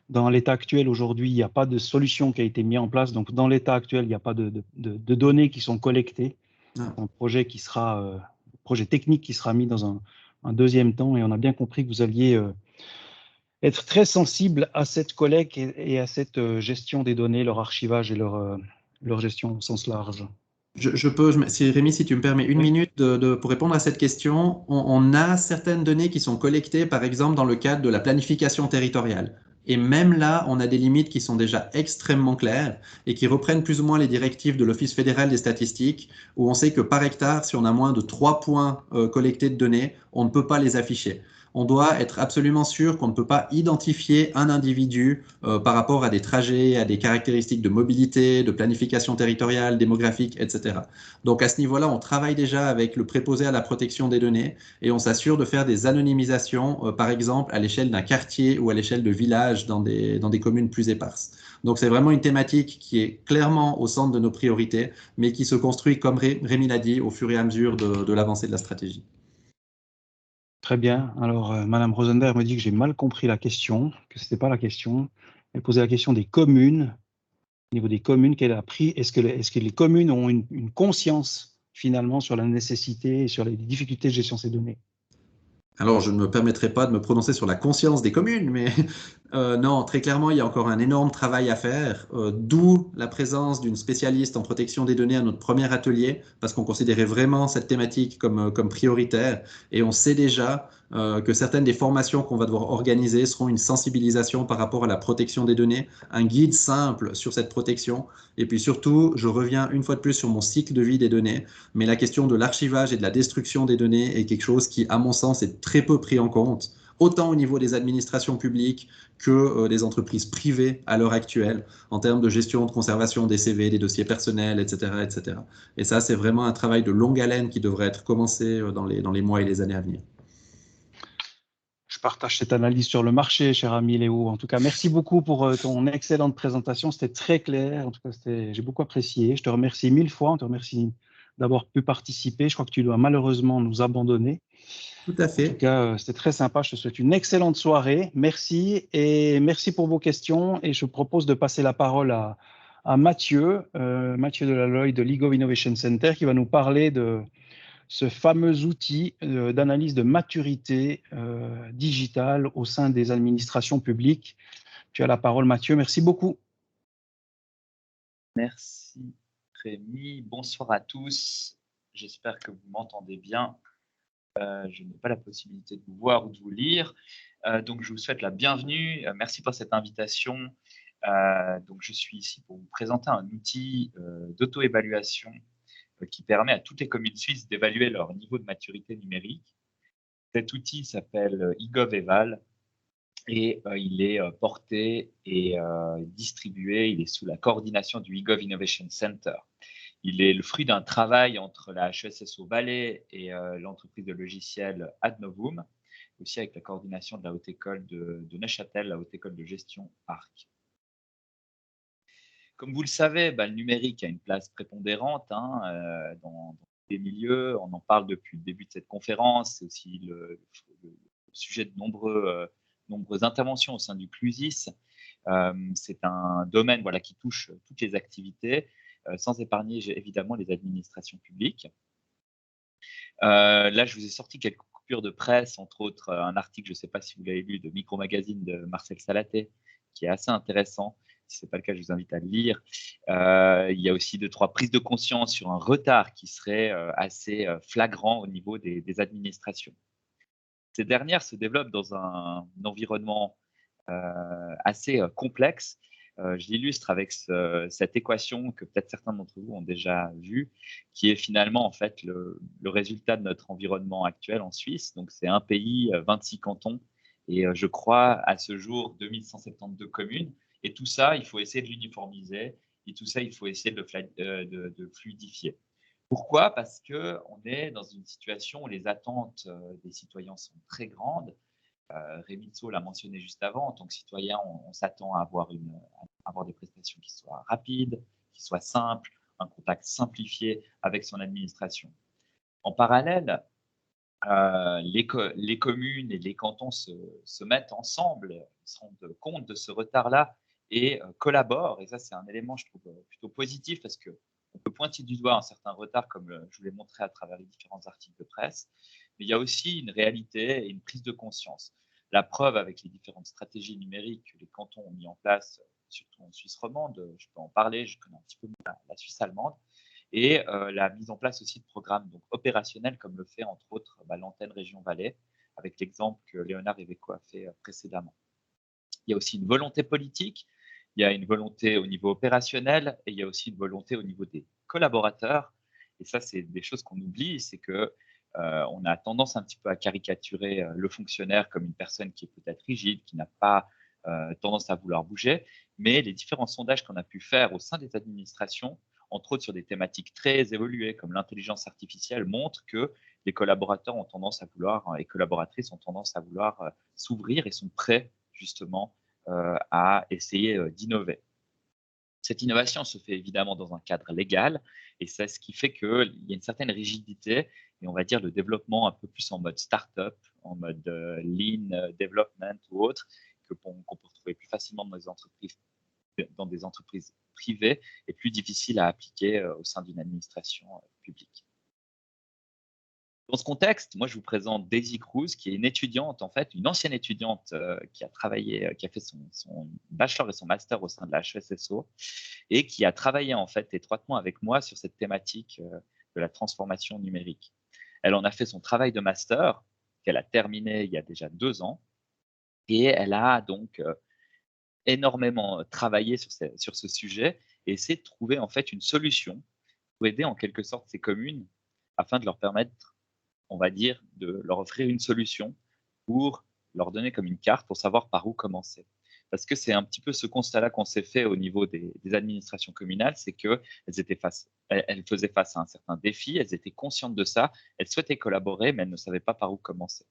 dans l'état actuel, aujourd'hui, il n'y a pas de solution qui a été mise en place. Donc, dans l'état actuel, il n'y a pas de données qui sont collectées. C'est un projet qui sera, projet technique qui sera mis dans un deuxième temps. Et on a bien compris que vous alliez être très sensible à cette collecte et à cette gestion des données, leur archivage et leur gestion au sens large. Rémi, si tu me permets une minute pour répondre à cette question, on a certaines données qui sont collectées, par exemple, dans le cadre de la planification territoriale. Et même là, on a des limites qui sont déjà extrêmement claires et qui reprennent plus ou moins les directives de l'Office fédéral des statistiques, où on sait que par hectare, si on a moins de 3 points collectés de données, on ne peut pas les afficher. On doit être absolument sûr qu'on ne peut pas identifier un individu par rapport à des trajets, à des caractéristiques de mobilité, de planification territoriale, démographique, etc. Donc à ce niveau-là, on travaille déjà avec le préposé à la protection des données et on s'assure de faire des anonymisations, par exemple à l'échelle d'un quartier ou à l'échelle de villages dans des communes plus éparses. Donc c'est vraiment une thématique qui est clairement au centre de nos priorités, mais qui se construit, comme Rémi l'a dit, au fur et à mesure de l'avancée de la stratégie. Très bien. Alors, Madame Rosenberg me dit que j'ai mal compris la question, que ce n'était pas la question. Elle posait la question des communes. Au niveau des communes qu'elle a pris, est-ce que les communes ont une conscience finalement sur la nécessité et sur les difficultés de gestion de ces données? Alors, je ne me permettrai pas de me prononcer sur la conscience des communes, mais non, très clairement, il y a encore un énorme travail à faire, d'où la présence d'une spécialiste en protection des données à notre premier atelier, parce qu'on considérait vraiment cette thématique comme prioritaire, et on sait déjà que certaines des formations qu'on va devoir organiser seront une sensibilisation par rapport à la protection des données, un guide simple sur cette protection, et puis surtout, je reviens une fois de plus sur mon cycle de vie des données, mais la question de l'archivage et de la destruction des données est quelque chose qui, à mon sens, est très peu pris en compte, autant au niveau des administrations publiques que des entreprises privées à l'heure actuelle, en termes de gestion, de conservation des CV, des dossiers personnels, etc. etc. Et ça, c'est vraiment un travail de longue haleine qui devrait être commencé dans les mois et les années à venir. Je partage cette analyse sur le marché, cher ami Léo. En tout cas, merci beaucoup pour ton excellente présentation. C'était très clair. En tout cas, j'ai beaucoup apprécié. Je te remercie 1000 fois. On te remercie d'avoir pu participer. Je crois que tu dois malheureusement nous abandonner. Tout à fait. En tout cas, c'était très sympa. Je te souhaite une excellente soirée. Merci et merci pour vos questions. Et je propose de passer la parole à Mathieu, Mathieu Delaloy de League of Innovation Center, qui va nous parler de ce fameux outil d'analyse de maturité digitale au sein des administrations publiques. Tu as la parole, Mathieu. Merci beaucoup. Merci, Rémi. Bonsoir à tous. J'espère que vous m'entendez bien. Je n'ai pas la possibilité de vous voir ou de vous lire. Donc, je vous souhaite la bienvenue. Merci pour cette invitation. Donc, je suis ici pour vous présenter un outil d'auto-évaluation qui permet à toutes les communes suisses d'évaluer leur niveau de maturité numérique. Cet outil s'appelle eGovEval et il est porté et distribué. Il est sous la coordination du eGov Innovation Center. Il est le fruit d'un travail entre la HESSO Valais et l'entreprise de logiciels Adnovum, aussi avec la coordination de la Haute École de Neuchâtel, la Haute École de gestion ARC. Comme vous le savez, le numérique a une place prépondérante dans les milieux. On en parle depuis le début de cette conférence. C'est aussi le sujet de nombreuses interventions au sein du CLUSIS. C'est un domaine qui touche toutes les activités, sans épargner évidemment les administrations publiques. Là, je vous ai sorti quelques coupures de presse, entre autres un article, je ne sais pas si vous l'avez lu, de Micro Magazine de Marcel Salaté, qui est assez intéressant. Si ce n'est pas le cas, je vous invite à le lire. Il y a aussi 2-3 prises de conscience sur un retard qui serait assez flagrant au niveau des administrations. Ces dernières se développent dans un environnement assez complexe. Je l'illustre avec cette équation que peut-être certains d'entre vous ont déjà vue, qui est finalement en fait le résultat de notre environnement actuel en Suisse. Donc c'est un pays, 26 cantons et je crois à ce jour 2172 communes. Et tout ça, il faut essayer de l'uniformiser et tout ça, il faut essayer de fluidifier. Pourquoi? Parce qu'on est dans une situation où les attentes des citoyens sont très grandes. Rémi Tso l'a mentionné juste avant, en tant que citoyen, on s'attend à avoir des prestations qui soient rapides, qui soient simples, un contact simplifié avec son administration. En parallèle, les communes et les cantons se mettent ensemble, se rendent compte de ce retard-là et collaborent. Et ça, c'est un élément, je trouve, plutôt positif parce qu'on peut pointer du doigt un certain retard, comme je vous l'ai montré à travers les différents articles de presse. Mais il y a aussi une réalité et une prise de conscience. La preuve avec les différentes stratégies numériques que les cantons ont mis en place, surtout en Suisse romande, je peux en parler, je connais un petit peu la Suisse allemande, et la mise en place aussi de programmes opérationnels comme le fait entre autres l'antenne Région Valais, avec l'exemple que Léonard Iveco a fait précédemment. Il y a aussi une volonté politique, il y a une volonté au niveau opérationnel et il y a aussi une volonté au niveau des collaborateurs. Et ça, c'est des choses qu'on oublie, c'est que on a tendance un petit peu à caricaturer le fonctionnaire comme une personne qui est peut-être rigide, qui n'a pas tendance à vouloir bouger. Mais les différents sondages qu'on a pu faire au sein des administrations, entre autres sur des thématiques très évoluées comme l'intelligence artificielle, montrent que les collaborateurs ont tendance à vouloir, et collaboratrices ont tendance à vouloir s'ouvrir et sont prêts justement à essayer d'innover. Cette innovation se fait évidemment dans un cadre légal et c'est ce qui fait qu'il y a une certaine rigidité et on va dire le développement un peu plus en mode start-up, en mode lean development ou autre, qu'on peut retrouver plus facilement dans des entreprises privées et plus difficile à appliquer au sein d'une administration publique. Dans ce contexte, moi, je vous présente Daisy Cruz, qui est une étudiante, en fait, une ancienne étudiante qui a fait son bachelor et son master au sein de la HESSO et qui a travaillé, en fait, étroitement avec moi sur cette thématique de la transformation numérique. Elle en a fait son travail de master, qu'elle a terminé il y a déjà 2 ans, et elle a donc énormément travaillé sur ce sujet et essayé de trouver, en fait, une solution pour aider, en quelque sorte, ces communes afin de leur permettre, on va dire, de leur offrir une solution pour leur donner comme une carte pour savoir par où commencer. Parce que c'est un petit peu ce constat-là qu'on s'est fait au niveau des administrations communales, c'est qu'elles faisaient face à un certain défi, elles étaient conscientes de ça, elles souhaitaient collaborer, mais elles ne savaient pas par où commencer.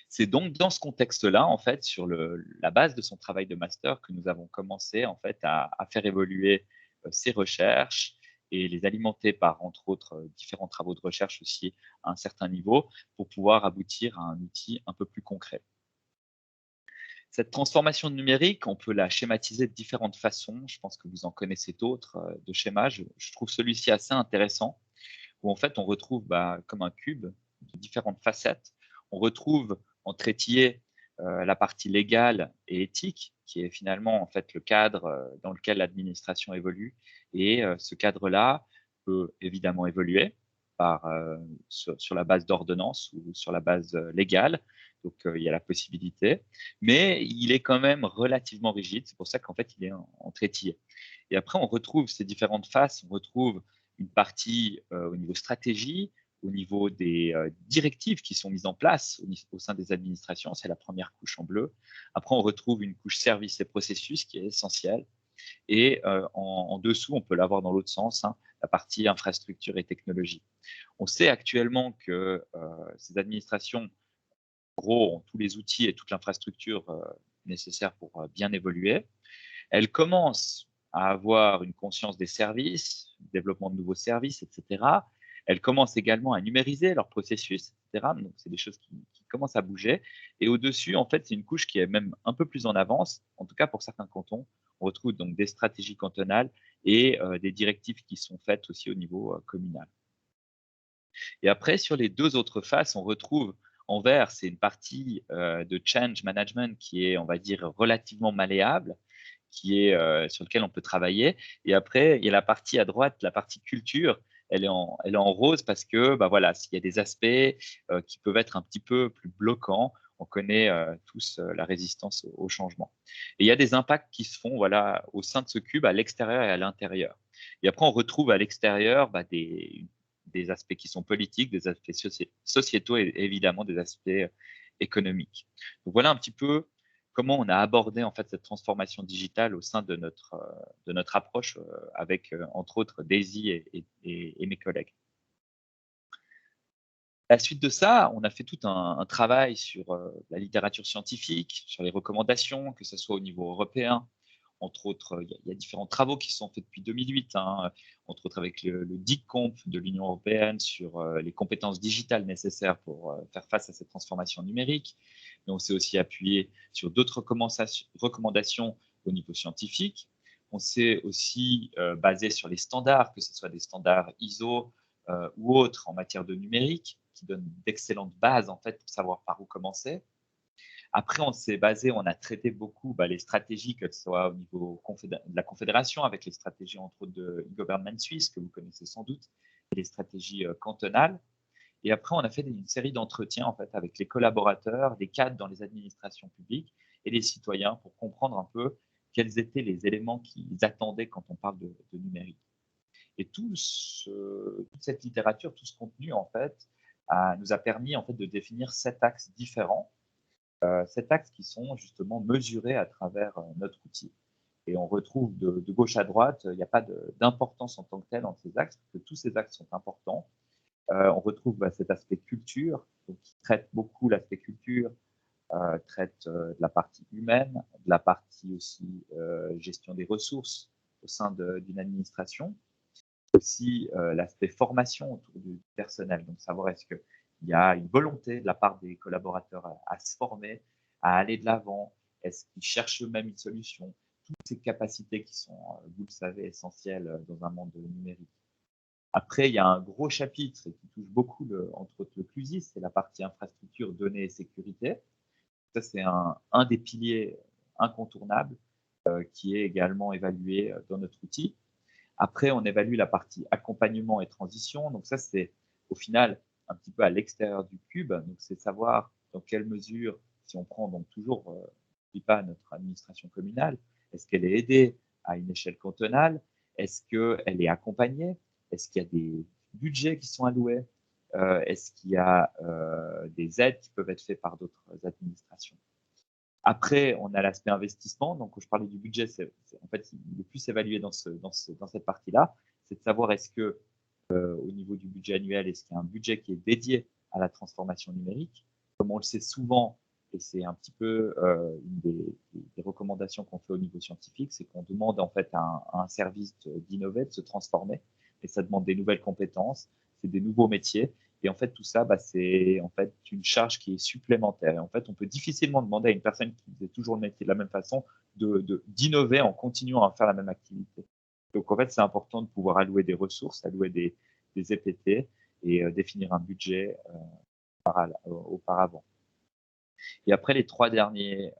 C'est donc dans ce contexte-là, en fait, sur la base de son travail de master, que nous avons commencé en fait à faire évoluer ces recherches et les alimenter par, entre autres, différents travaux de recherche aussi à un certain niveau pour pouvoir aboutir à un outil un peu plus concret. Cette transformation numérique, on peut la schématiser de différentes façons. Je pense que vous en connaissez d'autres de schémas. Je trouve celui-ci assez intéressant, où en fait on retrouve comme un cube de différentes facettes. On retrouve en trétillé la partie légale et éthique, qui est finalement en fait le cadre dans lequel l'administration évolue. Et ce cadre-là peut évidemment évoluer sur la base d'ordonnances ou sur la base légale. Donc, il y a la possibilité, mais il est quand même relativement rigide. C'est pour ça qu'en fait, il est en trétillé. Et après, on retrouve ces différentes faces. On retrouve une partie au niveau stratégie, au niveau des directives qui sont mises en place au sein des administrations. C'est la première couche en bleu. Après, on retrouve une couche services et processus qui est essentielle. Et en dessous, on peut l'avoir dans l'autre sens, la partie infrastructure et technologie. On sait actuellement que ces administrations, en gros, ont tous les outils et toute l'infrastructure nécessaire pour bien évoluer. Elles commencent à avoir une conscience des services, du développement de nouveaux services, etc. Elles commencent également à numériser leurs processus, etc. Donc, c'est des choses qui commencent à bouger. Et au-dessus, en fait, c'est une couche qui est même un peu plus en avance, en tout cas pour certains cantons. On retrouve donc des stratégies cantonales et des directives qui sont faites aussi au niveau communal. Et après, sur les deux autres faces, on retrouve en vert, c'est une partie de change management qui est, on va dire, relativement malléable, qui est sur lequel on peut travailler. Et après, il y a la partie à droite, la partie culture. Elle est en rose parce que, voilà, s'il y a des aspects qui peuvent être un petit peu plus bloquants, on connaît tous la résistance au changement. Et il y a des impacts qui se font, voilà, au sein de ce cube, à l'extérieur et à l'intérieur. Et après, on retrouve à l'extérieur des aspects qui sont politiques, des aspects sociétaux et évidemment des aspects économiques. Donc voilà un petit peu comment on a abordé en fait cette transformation digitale au sein de notre approche avec entre autres Daisy et mes collègues. À la suite de ça, on a fait tout un travail sur la littérature scientifique, sur les recommandations, que ce soit au niveau européen. Entre autres, il y a différents travaux qui sont faits depuis 2008, entre autres avec le DICCOMP de l'Union européenne sur les compétences digitales nécessaires pour faire face à cette transformation numérique. Mais on s'est aussi appuyé sur d'autres recommandations au niveau scientifique. On s'est aussi basé sur les standards, que ce soit des standards ISO ou autres en matière de numérique, qui donnent d'excellentes bases en fait pour savoir par où commencer. Après, on s'est basé, on a traité beaucoup les stratégies, que ce soit au niveau de la Confédération, avec les stratégies entre autres de e-government suisse, que vous connaissez sans doute, et les stratégies cantonales. Et après, on a fait une série d'entretiens en fait avec les collaborateurs, les cadres dans les administrations publiques et les citoyens pour comprendre un peu quels étaient les éléments qu'ils attendaient quand on parle de numérique. Et toute cette littérature, tout ce contenu en fait, nous a permis en fait de définir 7 axes différents. 7 axes qui sont justement mesurés à travers notre outil. Et on retrouve de gauche à droite, il n'y a pas d'importance en tant que telle entre ces axes, parce que tous ces axes sont importants. On retrouve cet aspect culture, donc, qui traite beaucoup l'aspect culture, traite de la partie humaine, de la partie aussi gestion des ressources au sein d'une administration, aussi l'aspect formation autour du personnel, donc savoir est-ce que il y a une volonté de la part des collaborateurs à se former, à aller de l'avant, est-ce qu'ils cherchent eux-mêmes une solution, toutes ces capacités qui sont, vous le savez, essentielles dans un monde numérique. Après, il y a un gros chapitre qui touche beaucoup, entre autres, le CLUSIS, c'est la partie infrastructure, données et sécurité. Ça, c'est un des piliers incontournables qui est également évalué dans notre outil. Après, on évalue la partie accompagnement et transition. Donc ça, c'est au final un petit peu à l'extérieur du cube. Donc c'est savoir dans quelle mesure, si on prend donc toujours, pas notre administration communale, est-ce qu'elle est aidée à une échelle cantonale? Est-ce qu'elle est accompagnée? Est-ce qu'il y a des budgets qui sont alloués? Est-ce qu'il y a des aides qui peuvent être faites par d'autres administrations? Après, on a l'aspect investissement. Donc, quand je parlais du budget, en fait, il est plus évalué dans cette partie-là. C'est de savoir est-ce que, au niveau du budget annuel, est-ce qu'il y a un budget qui est dédié à la transformation numérique? Comme on le sait souvent, et c'est un petit peu une des recommandations qu'on fait au niveau scientifique, c'est qu'on demande en fait à un service d'innover, de se transformer. et ça demande des nouvelles compétences, c'est des nouveaux métiers. Et en fait, tout ça, c'est en fait une charge qui est supplémentaire. Et en fait, on peut difficilement demander à une personne qui faisait toujours le métier de la même façon d'innover en continuant à faire la même activité. Donc, en fait, c'est important de pouvoir allouer des ressources, allouer des EPT et définir un budget auparavant. Et après, les trois derniers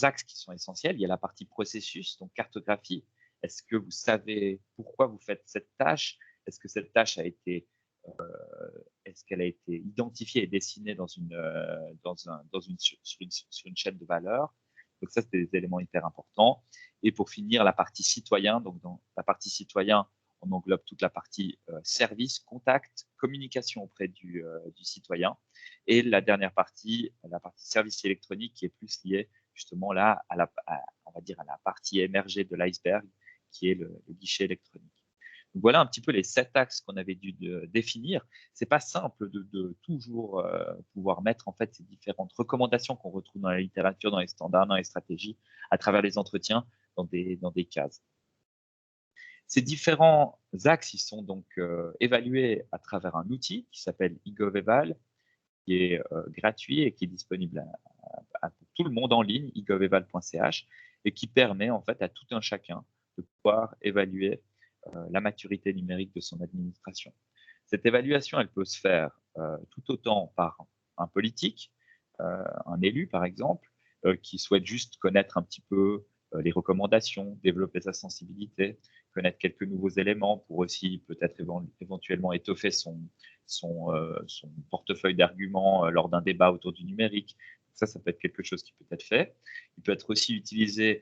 axes qui sont essentiels, il y a la partie processus, donc cartographie. Est-ce que vous savez pourquoi vous faites cette tâche? Est-ce que cette tâche est-ce qu'elle a été identifiée et dessinée sur une chaîne de valeur? Donc ça, c'est des éléments hyper importants. Et pour finir, la partie citoyen. Donc dans la partie citoyen, on englobe toute la partie service, contact, communication auprès du citoyen. Et la dernière partie, la partie service électronique, qui est plus liée justement là on va dire à la partie émergée de l'iceberg, qui est le guichet électronique. Donc voilà un petit peu les 7 axes qu'on avait dû définir. C'est pas simple de toujours pouvoir mettre en fait ces différentes recommandations qu'on retrouve dans la littérature, dans les standards, dans les stratégies, à travers les entretiens, dans des cases. Ces différents axes, ils sont donc évalués à travers un outil qui s'appelle eGovEval, qui est gratuit et qui est disponible à tout le monde en ligne, egoveval.ch, et qui permet en fait à tout un chacun de pouvoir évaluer la maturité numérique de son administration. Cette évaluation, elle peut se faire tout autant par un politique, un élu par exemple, qui souhaite juste connaître un petit peu les recommandations, développer sa sensibilité, connaître quelques nouveaux éléments pour aussi peut-être éventuellement étoffer son portefeuille d'arguments lors d'un débat autour du numérique. Ça peut être quelque chose qui peut être fait. Il peut être aussi utilisé,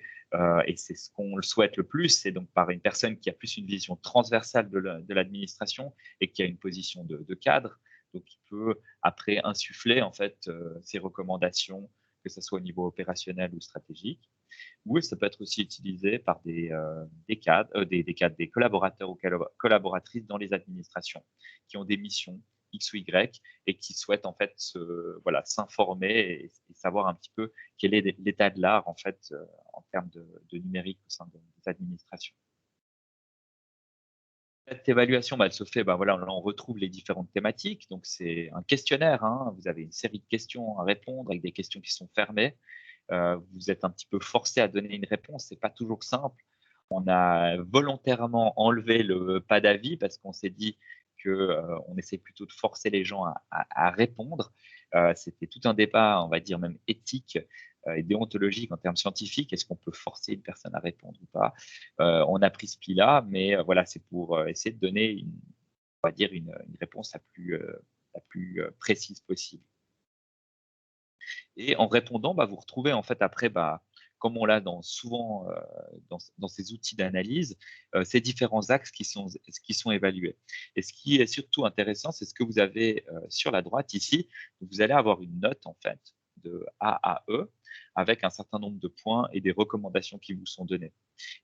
et c'est ce qu'on le souhaite le plus, c'est donc par une personne qui a plus une vision transversale de l'administration et qui a une position de cadre. Donc, il peut après insuffler en fait ses recommandations, que ce soit au niveau opérationnel ou stratégique. Ou ça peut être aussi utilisé par des collaborateurs ou collaboratrices dans les administrations qui ont des missions X ou Y et qui souhaitent en fait s'informer et savoir un petit peu quel est l'état de l'art en fait en termes de numérique au sein des administrations. Cette évaluation, elle se fait, on retrouve les différentes thématiques. Donc, c'est un questionnaire. Vous avez une série de questions à répondre avec des questions qui sont fermées. Vous êtes un petit peu forcé à donner une réponse. C'est pas toujours simple. On a volontairement enlevé le pas d'avis parce qu'on s'est dit on essaie plutôt de forcer les gens à répondre. C'était tout un débat, on va dire même éthique et déontologique en termes scientifiques. Est-ce qu'on peut forcer une personne à répondre ou pas? On a pris ce pli-là, mais voilà, c'est pour essayer de donner une réponse la plus précise possible. Et en répondant, vous retrouvez en fait après, comme on l'a souvent dans ces outils d'analyse, ces différents axes qui sont évalués. Et ce qui est surtout intéressant, c'est ce que vous avez sur la droite ici. Vous allez avoir une note en fait de A à E avec un certain nombre de points et des recommandations qui vous sont données.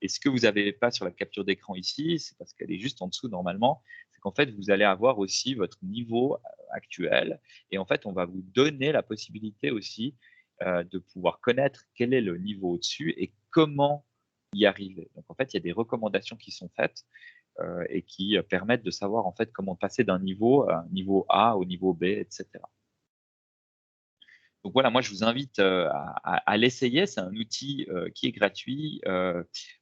Et ce que vous n'avez pas sur la capture d'écran ici, c'est parce qu'elle est juste en dessous normalement, c'est qu'en fait, vous allez avoir aussi votre niveau actuel et en fait, on va vous donner la possibilité aussi de pouvoir connaître quel est le niveau au-dessus et comment y arriver. Donc, en fait, il y a des recommandations qui sont faites et qui permettent de savoir en fait comment passer d'un niveau A au niveau B, etc. Donc voilà, moi je vous invite à l'essayer. C'est un outil qui est gratuit.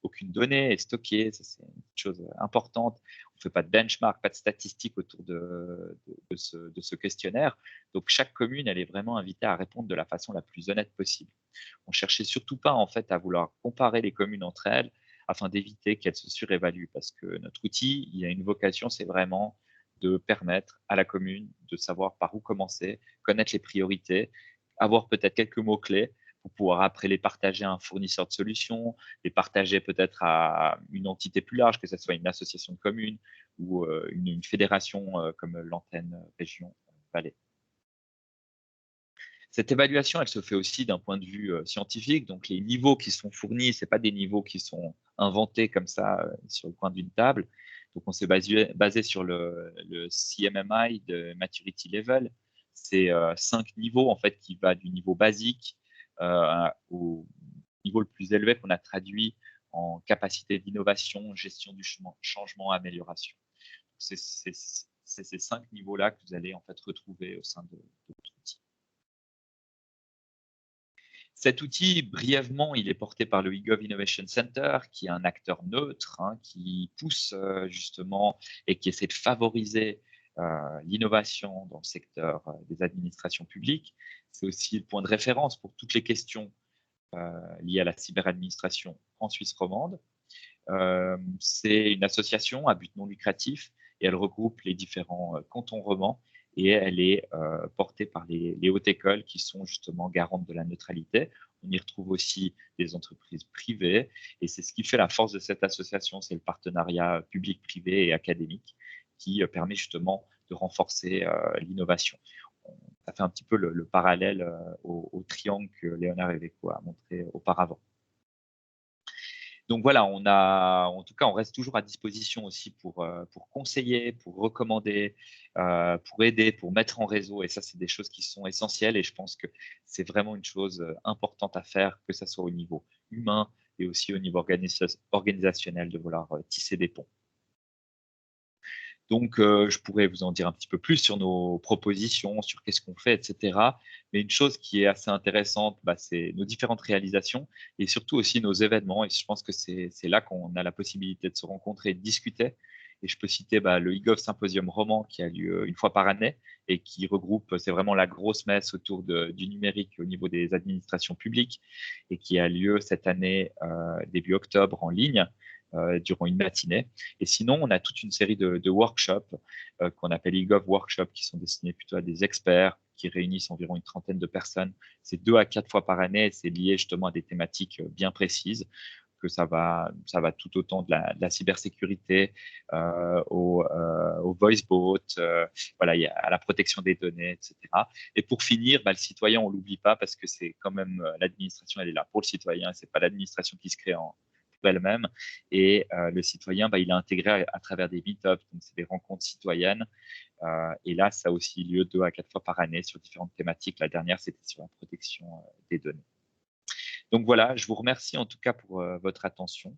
Aucune donnée est stockée. Ça, c'est une chose importante. On ne fait pas de benchmark, pas de statistiques autour de ce questionnaire. Donc chaque commune, elle est vraiment invitée à répondre de la façon la plus honnête possible. On ne cherchait surtout pas en fait à vouloir comparer les communes entre elles afin d'éviter qu'elles se surévaluent parce que notre outil, il a une vocation, c'est vraiment de permettre à la commune de savoir par où commencer, connaître les priorités, avoir peut-être quelques mots-clés pour pouvoir après les partager à un fournisseur de solutions, les partager peut-être à une entité plus large, que ce soit une association de communes ou une fédération comme l'antenne région Valais. Cette évaluation, elle se fait aussi d'un point de vue scientifique. Donc, les niveaux qui sont fournis, ce pas des niveaux qui sont inventés comme ça sur le coin d'une table. Donc, on s'est basé sur le CMMI de Maturity Level. C'est 5 niveaux, en fait, qui va du niveau basique au niveau le plus élevé qu'on a traduit en capacité d'innovation, gestion du changement, amélioration. C'est ces 5 niveaux-là que vous allez en fait retrouver au sein de votre outil. Cet outil, brièvement, il est porté par le eGov Innovation Center, qui est un acteur neutre, qui pousse justement et qui essaie de favoriser l'innovation dans le secteur des administrations publiques. C'est aussi le point de référence pour toutes les questions liées à la cyberadministration en Suisse romande. C'est une association à but non lucratif et elle regroupe les différents cantons romans et elle est portée par les hautes écoles qui sont justement garantes de la neutralité. On y retrouve aussi des entreprises privées et c'est ce qui fait la force de cette association, c'est le partenariat public-privé et académique qui permet justement de renforcer l'innovation. Ça fait un petit peu le parallèle au triangle que Léonard Eveco a montré auparavant. Donc voilà, en tout cas, on reste toujours à disposition aussi pour conseiller, pour recommander, pour aider, pour mettre en réseau. Et ça, c'est des choses qui sont essentielles. Et je pense que c'est vraiment une chose importante à faire, que ce soit au niveau humain et aussi au niveau organisationnel, de vouloir tisser des ponts. Donc, je pourrais vous en dire un petit peu plus sur nos propositions, sur qu'est-ce qu'on fait, etc. Mais une chose qui est assez intéressante, c'est nos différentes réalisations et surtout aussi nos événements. Et je pense que c'est là qu'on a la possibilité de se rencontrer et de discuter. Et je peux citer le eGov Symposium Roman qui a lieu une fois par année et qui regroupe, c'est vraiment la grosse messe autour du numérique au niveau des administrations publiques et qui a lieu cette année début octobre en ligne. Durant une matinée. Et sinon, on a toute une série de workshops qu'on appelle eGov Workshops qui sont destinés plutôt à des experts qui réunissent environ une trentaine de personnes. C'est 2 à 4 fois par année et c'est lié justement à des thématiques bien précises que ça va tout autant de la cybersécurité au voice bot, à la protection des données, etc. Et pour finir, le citoyen, on l'oublie pas parce que c'est quand même l'administration, elle est là pour le citoyen, c'est pas l'administration qui se crée elle-même et le citoyen il est intégré à travers des meet-ups, donc c'est des rencontres citoyennes et là ça a aussi lieu 2 à 4 fois par année sur différentes thématiques. La dernière c'était sur la protection des données. Donc voilà, je vous remercie en tout cas pour votre attention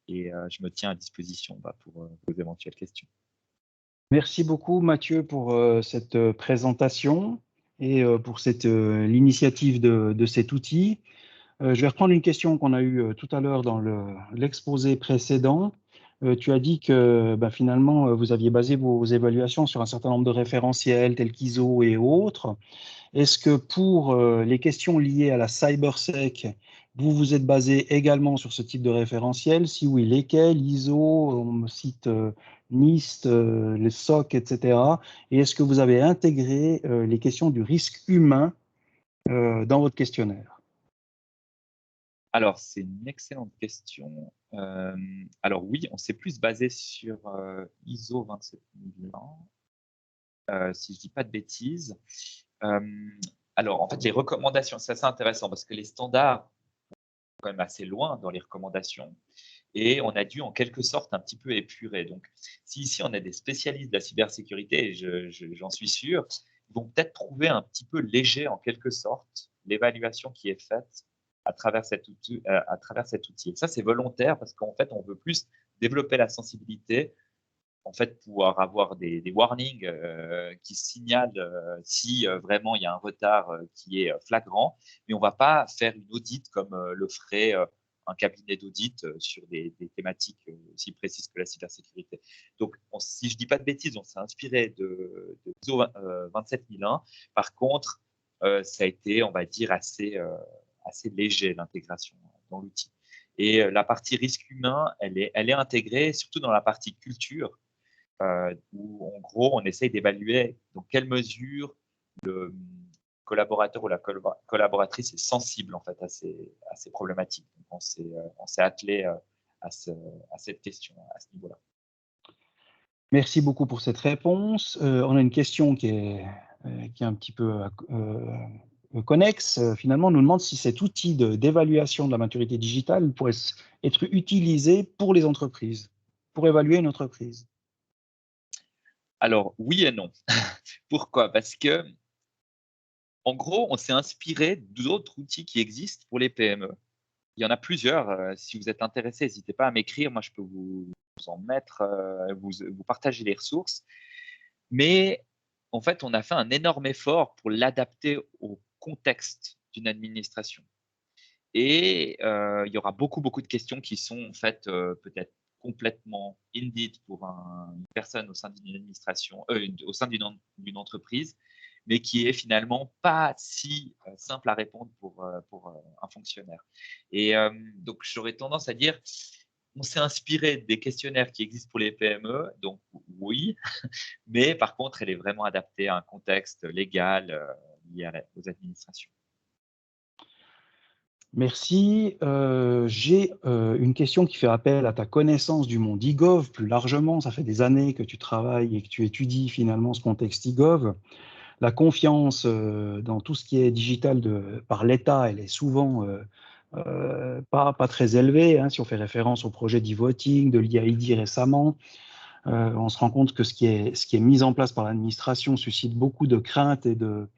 et je me tiens à disposition pour vos éventuelles questions. Merci beaucoup Mathieu pour cette présentation et pour l'initiative de cet outil. Je vais reprendre une question qu'on a eue tout à l'heure dans l'exposé précédent. Tu as dit que finalement, vous aviez basé vos évaluations sur un certain nombre de référentiels tels qu'ISO et autres. Est-ce que pour les questions liées à la cybersec, vous vous êtes basé également sur ce type de référentiel? Si oui, lesquels? ISO, on me cite NIST, les SOC, etc. Et est-ce que vous avez intégré les questions du risque humain dans votre questionnaire? Alors, c'est une excellente question. Alors oui, on s'est plus basé sur ISO 27001, si je ne dis pas de bêtises. Alors, en fait, les recommandations, c'est assez intéressant parce que les standards sont quand même assez loin dans les recommandations et on a dû en quelque sorte un petit peu épurer. Donc, si ici on a des spécialistes de la cybersécurité, et j'en suis sûr, ils vont peut-être trouver un petit peu léger en quelque sorte l'évaluation qui est faite à travers cet outil. Et ça, c'est volontaire parce qu'en fait, on veut plus développer la sensibilité, en fait, pouvoir avoir des warnings qui signalent si vraiment il y a un retard qui est flagrant, mais on ne va pas faire une audit comme le ferait un cabinet d'audit sur des thématiques aussi précises que la cybersécurité. Donc, si je ne dis pas de bêtises, on s'est inspiré de ISO 27001. Par contre, ça a été, on va dire, assez léger l'intégration dans l'outil. Et la partie risque humain, elle est intégrée, surtout dans la partie culture, où en gros, on essaye d'évaluer dans quelle mesure le collaborateur ou la collaboratrice est sensible en fait à ces problématiques. Donc, on s'est attelé à cette question, à ce niveau-là. Merci beaucoup pour cette réponse. On a une question qui est un petit peu connexe. Finalement, on nous demande si cet outil d'évaluation de la maturité digitale pourrait être utilisé pour les entreprises, pour évaluer une entreprise. Alors, oui et non. Pourquoi? Parce que, en gros, on s'est inspiré d'autres outils qui existent pour les PME. il y en a plusieurs. Si vous êtes intéressé, n'hésitez pas à m'écrire. Moi, je peux vous en mettre, vous partager les ressources. Mais en fait, on a fait un énorme effort pour l'adapter au contexte d'une administration. Et il y aura beaucoup de questions qui sont en fait peut-être complètement indeed pour une personne au sein d'une administration, au sein d'une entreprise, mais qui est finalement pas si simple à répondre pour un fonctionnaire. Et donc, j'aurais tendance à dire, on s'est inspiré des questionnaires qui existent pour les PME, donc oui, mais par contre, elle est vraiment adaptée à un contexte légal lié aux administrations. Merci. J'ai une question qui fait appel à ta connaissance du monde e-gov plus largement. Ça fait des années que tu travailles et que tu étudies finalement ce contexte e-gov. La confiance dans tout ce qui est digital par l'État, elle est souvent pas très élevée. Hein, si on fait référence au projet d'e-voting, de l'IAID récemment, on se rend compte que ce qui est mis en place par l'administration suscite beaucoup de craintes et de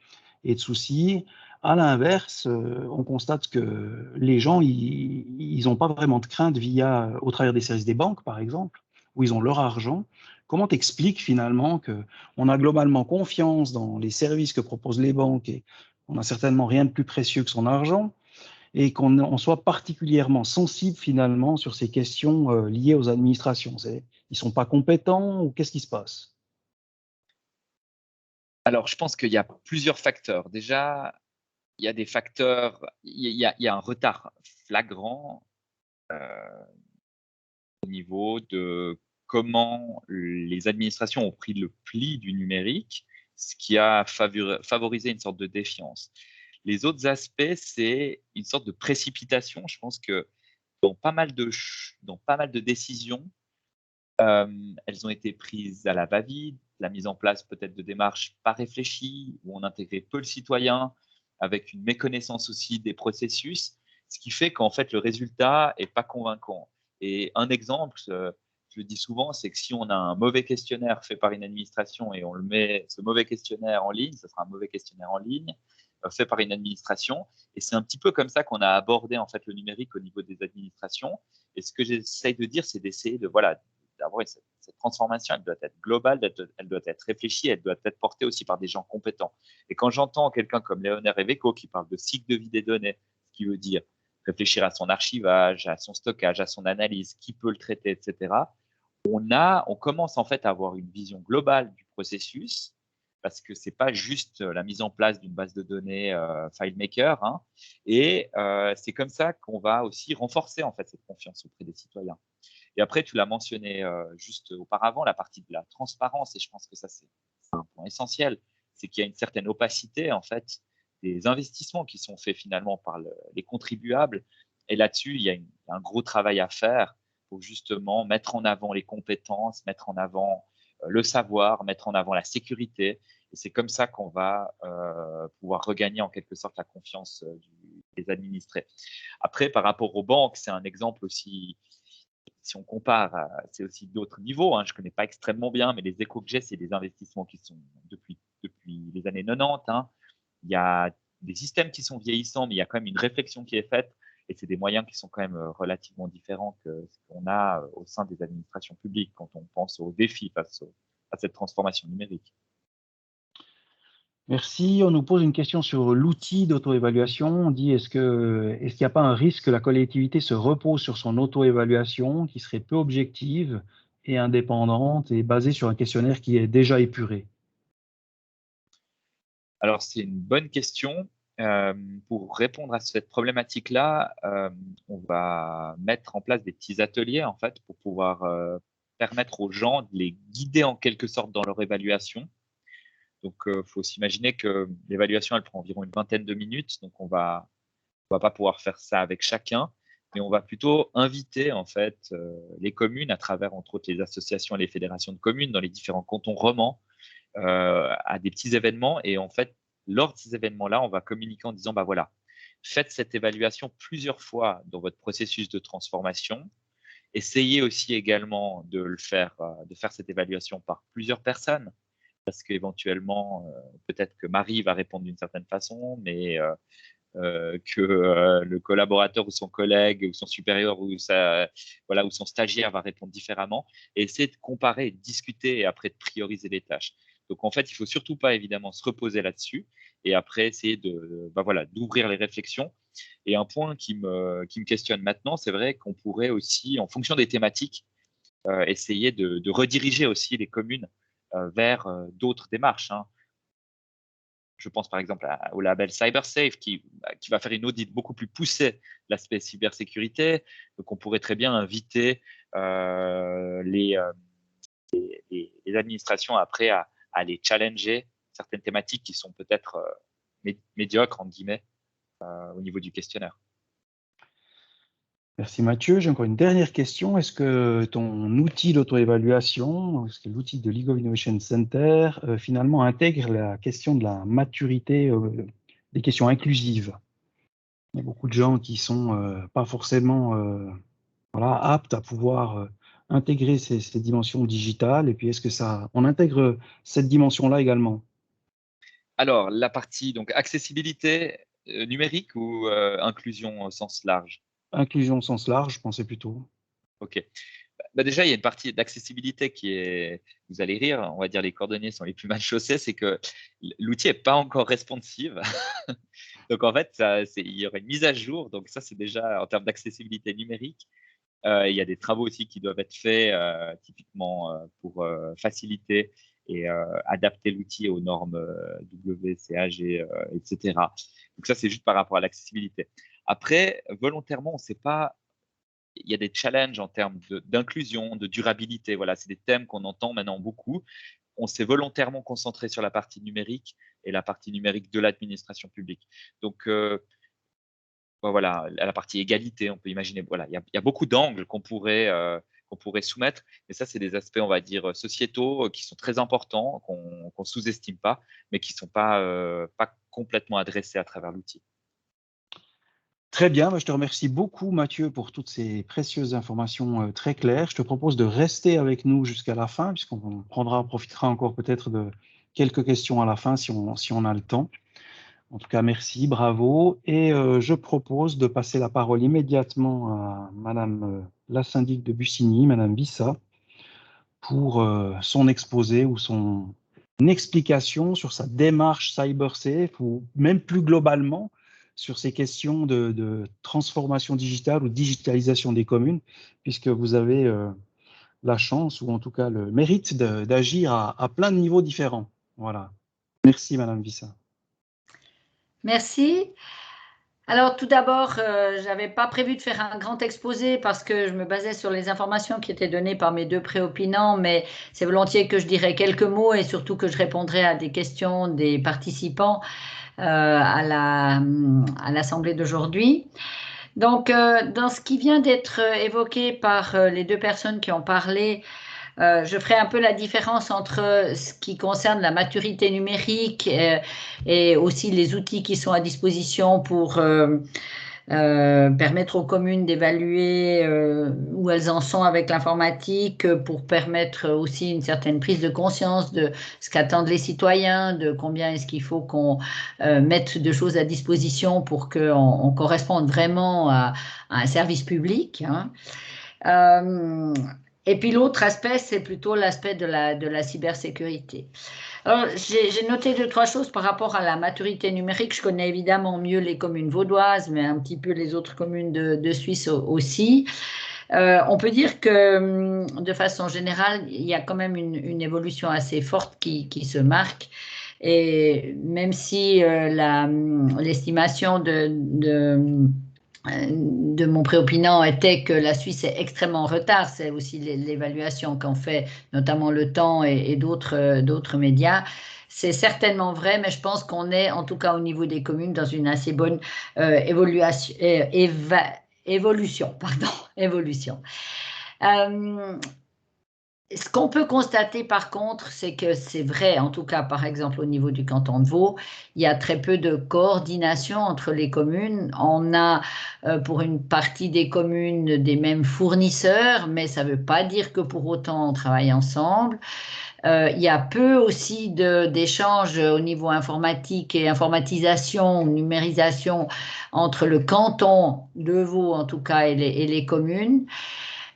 soucis. À l'inverse, on constate que les gens, ils n'ont pas vraiment de crainte au travers des services des banques, par exemple, où ils ont leur argent. Comment t'expliques finalement qu'on a globalement confiance dans les services que proposent les banques et on n'a certainement rien de plus précieux que son argent et qu'on soit particulièrement sensible finalement sur ces questions liées aux administrations? Ils ne sont pas compétents ou qu'est-ce qui se passe? Alors, je pense qu'il y a plusieurs facteurs. Déjà, il y a des facteurs, il y a un retard flagrant au niveau de comment les administrations ont pris le pli du numérique, ce qui a favorisé une sorte de défiance. Les autres aspects, c'est une sorte de précipitation. Je pense que dans pas mal de décisions, elles ont été prises à la va-vite, la mise en place peut-être de démarches pas réfléchies, où on intégrait peu le citoyen, avec une méconnaissance aussi des processus, ce qui fait qu'en fait le résultat est pas convaincant. Et un exemple, je le dis souvent, c'est que si on a un mauvais questionnaire fait par une administration et on le met, ce mauvais questionnaire en ligne, ce sera un mauvais questionnaire en ligne fait par une administration. Et c'est un petit peu comme ça qu'on a abordé en fait le numérique au niveau des administrations. Et ce que j'essaye de dire, c'est d'essayer d'avoir cette transformation, elle doit être globale, elle doit être réfléchie, elle doit être portée aussi par des gens compétents. Et quand j'entends quelqu'un comme Léonard Eveco qui parle de cycle de vie des données, ce qui veut dire réfléchir à son archivage, à son stockage, à son analyse, qui peut le traiter, etc., on commence en fait à avoir une vision globale du processus, parce que c'est pas juste la mise en place d'une base de données FileMaker, hein, et c'est comme ça qu'on va aussi renforcer en fait cette confiance auprès des citoyens. Et après, tu l'as mentionné juste auparavant, la partie de la transparence, et je pense que ça, c'est un point essentiel, c'est qu'il y a une certaine opacité, en fait, des investissements qui sont faits finalement par les contribuables. Et là-dessus, il y a un gros travail à faire pour justement mettre en avant les compétences, mettre en avant le savoir, mettre en avant la sécurité. Et c'est comme ça qu'on va pouvoir regagner en quelque sorte la confiance des administrés. Après, par rapport aux banques, c'est un exemple aussi. Si on compare, c'est aussi d'autres niveaux. Hein, je ne connais pas extrêmement bien, mais les échos que j'ai, c'est des investissements qui sont depuis les années 90. Hein. Il y a des systèmes qui sont vieillissants, mais il y a quand même une réflexion qui est faite. Et c'est des moyens qui sont quand même relativement différents que ce qu'on a au sein des administrations publiques quand on pense aux défis face à cette transformation numérique. Merci. On nous pose une question sur l'outil d'auto-évaluation. On dit est-ce qu'il n'y a pas un risque que la collectivité se repose sur son auto-évaluation qui serait peu objective et indépendante et basée sur un questionnaire qui est déjà épuré? Alors, c'est une bonne question. Pour répondre à cette problématique-là, on va mettre en place des petits ateliers en fait pour pouvoir permettre aux gens de les guider en quelque sorte dans leur évaluation. Donc, il faut s'imaginer que l'évaluation, elle prend environ une vingtaine de minutes. Donc, on va pas pouvoir faire ça avec chacun, mais on va plutôt inviter en fait les communes à travers entre autres les associations et les fédérations de communes dans les différents cantons romans à des petits événements. Et en fait, lors de ces événements-là, on va communiquer en disant, bah voilà, faites cette évaluation plusieurs fois dans votre processus de transformation. Essayez aussi également de faire cette évaluation par plusieurs personnes, parce qu'éventuellement, peut-être que Marie va répondre d'une certaine façon, mais que le collaborateur ou son collègue ou son supérieur ou son stagiaire va répondre différemment, et essayer de comparer, de discuter et après de prioriser les tâches. Donc en fait, il ne faut surtout pas évidemment se reposer là-dessus et après essayer d'ouvrir les réflexions. Et un point qui me questionne maintenant, c'est vrai qu'on pourrait aussi, en fonction des thématiques, essayer de rediriger aussi les communes vers d'autres démarches. Je pense par exemple au label CyberSafe qui va faire une audit beaucoup plus poussée de l'aspect cybersécurité. Donc, on pourrait très bien inviter les administrations après à aller challenger certaines thématiques qui sont peut-être médiocres, entre guillemets, au niveau du questionnaire. Merci Mathieu. J'ai encore une dernière question. Est-ce que ton outil d'auto-évaluation, l'outil de League of Innovation Center, finalement intègre la question de la maturité, des questions inclusives? Il y a beaucoup de gens qui sont pas forcément aptes à pouvoir intégrer ces dimensions digitales. Et puis, est-ce que on intègre cette dimension-là également? Alors, la partie donc accessibilité numérique ou inclusion au sens large? Inclusion au sens large, je pensais plutôt. OK. Déjà, il y a une partie d'accessibilité qui est, vous allez rire, on va dire les cordonniers sont les plus mal chaussés, c'est que l'outil n'est pas encore responsive. Donc, en fait, il y aurait une mise à jour. Donc, ça, c'est déjà en termes d'accessibilité numérique. Il y a des travaux aussi qui doivent être faits, typiquement pour faciliter et adapter l'outil aux normes WCAG, etc. Donc, ça, c'est juste par rapport à l'accessibilité. Après, volontairement, on ne sait pas. Il y a des challenges en termes d'inclusion, de durabilité. Voilà, c'est des thèmes qu'on entend maintenant beaucoup. On s'est volontairement concentré sur la partie numérique et la partie numérique de l'administration publique. Donc, voilà, la partie égalité, on peut imaginer. Voilà, il y a beaucoup d'angles qu'on pourrait soumettre. Mais ça, c'est des aspects, on va dire, sociétaux qui sont très importants, qu'on sous-estime pas, mais qui ne sont pas complètement adressés à travers l'outil. Très bien, je te remercie beaucoup Mathieu pour toutes ces précieuses informations très claires. Je te propose de rester avec nous jusqu'à la fin, puisqu'on profitera encore peut-être de quelques questions à la fin si on a le temps. En tout cas, merci, bravo. Et je propose de passer la parole immédiatement à Madame la syndic de Bussigny, Madame Bissa, pour son exposé ou son explication sur sa démarche CyberSafe ou même plus globalement sur ces questions de transformation digitale ou digitalisation des communes, puisque vous avez la chance ou en tout cas le mérite d'agir à plein de niveaux différents. Voilà. Merci Madame Bissa. Merci. Alors, tout d'abord, je n'avais pas prévu de faire un grand exposé parce que je me basais sur les informations qui étaient données par mes deux préopinants, mais c'est volontiers que je dirais quelques mots et surtout que je répondrai à des questions des participants à l'Assemblée d'aujourd'hui. Donc, dans ce qui vient d'être évoqué par les deux personnes qui ont parlé, je ferai un peu la différence entre ce qui concerne la maturité numérique et aussi les outils qui sont à disposition pour permettre aux communes d'évaluer où elles en sont avec l'informatique, pour permettre aussi une certaine prise de conscience de ce qu'attendent les citoyens, de combien est-ce qu'il faut qu'on mette de choses à disposition pour qu'on corresponde vraiment à un service public. Et puis l'autre aspect, c'est plutôt l'aspect de la cybersécurité. Alors, j'ai noté 2-3 choses par rapport à la maturité numérique. Je connais évidemment mieux les communes vaudoises, mais un petit peu les autres communes de Suisse aussi. On peut dire que, de façon générale, il y a quand même une évolution assez forte qui se marque. Et même si l'estimation de mon préopinant était que la Suisse est extrêmement en retard. C'est aussi l'évaluation qu'en fait notamment Le Temps et d'autres médias. C'est certainement vrai, mais je pense qu'on est, en tout cas au niveau des communes, dans une assez bonne évolution. Ce qu'on peut constater par contre, c'est que c'est vrai, en tout cas par exemple au niveau du canton de Vaud, il y a très peu de coordination entre les communes. On a pour une partie des communes des mêmes fournisseurs, mais ça ne veut pas dire que pour autant on travaille ensemble. Il y a peu aussi d'échanges au niveau informatique et informatisation, numérisation entre le canton de Vaud, en tout cas, et les communes.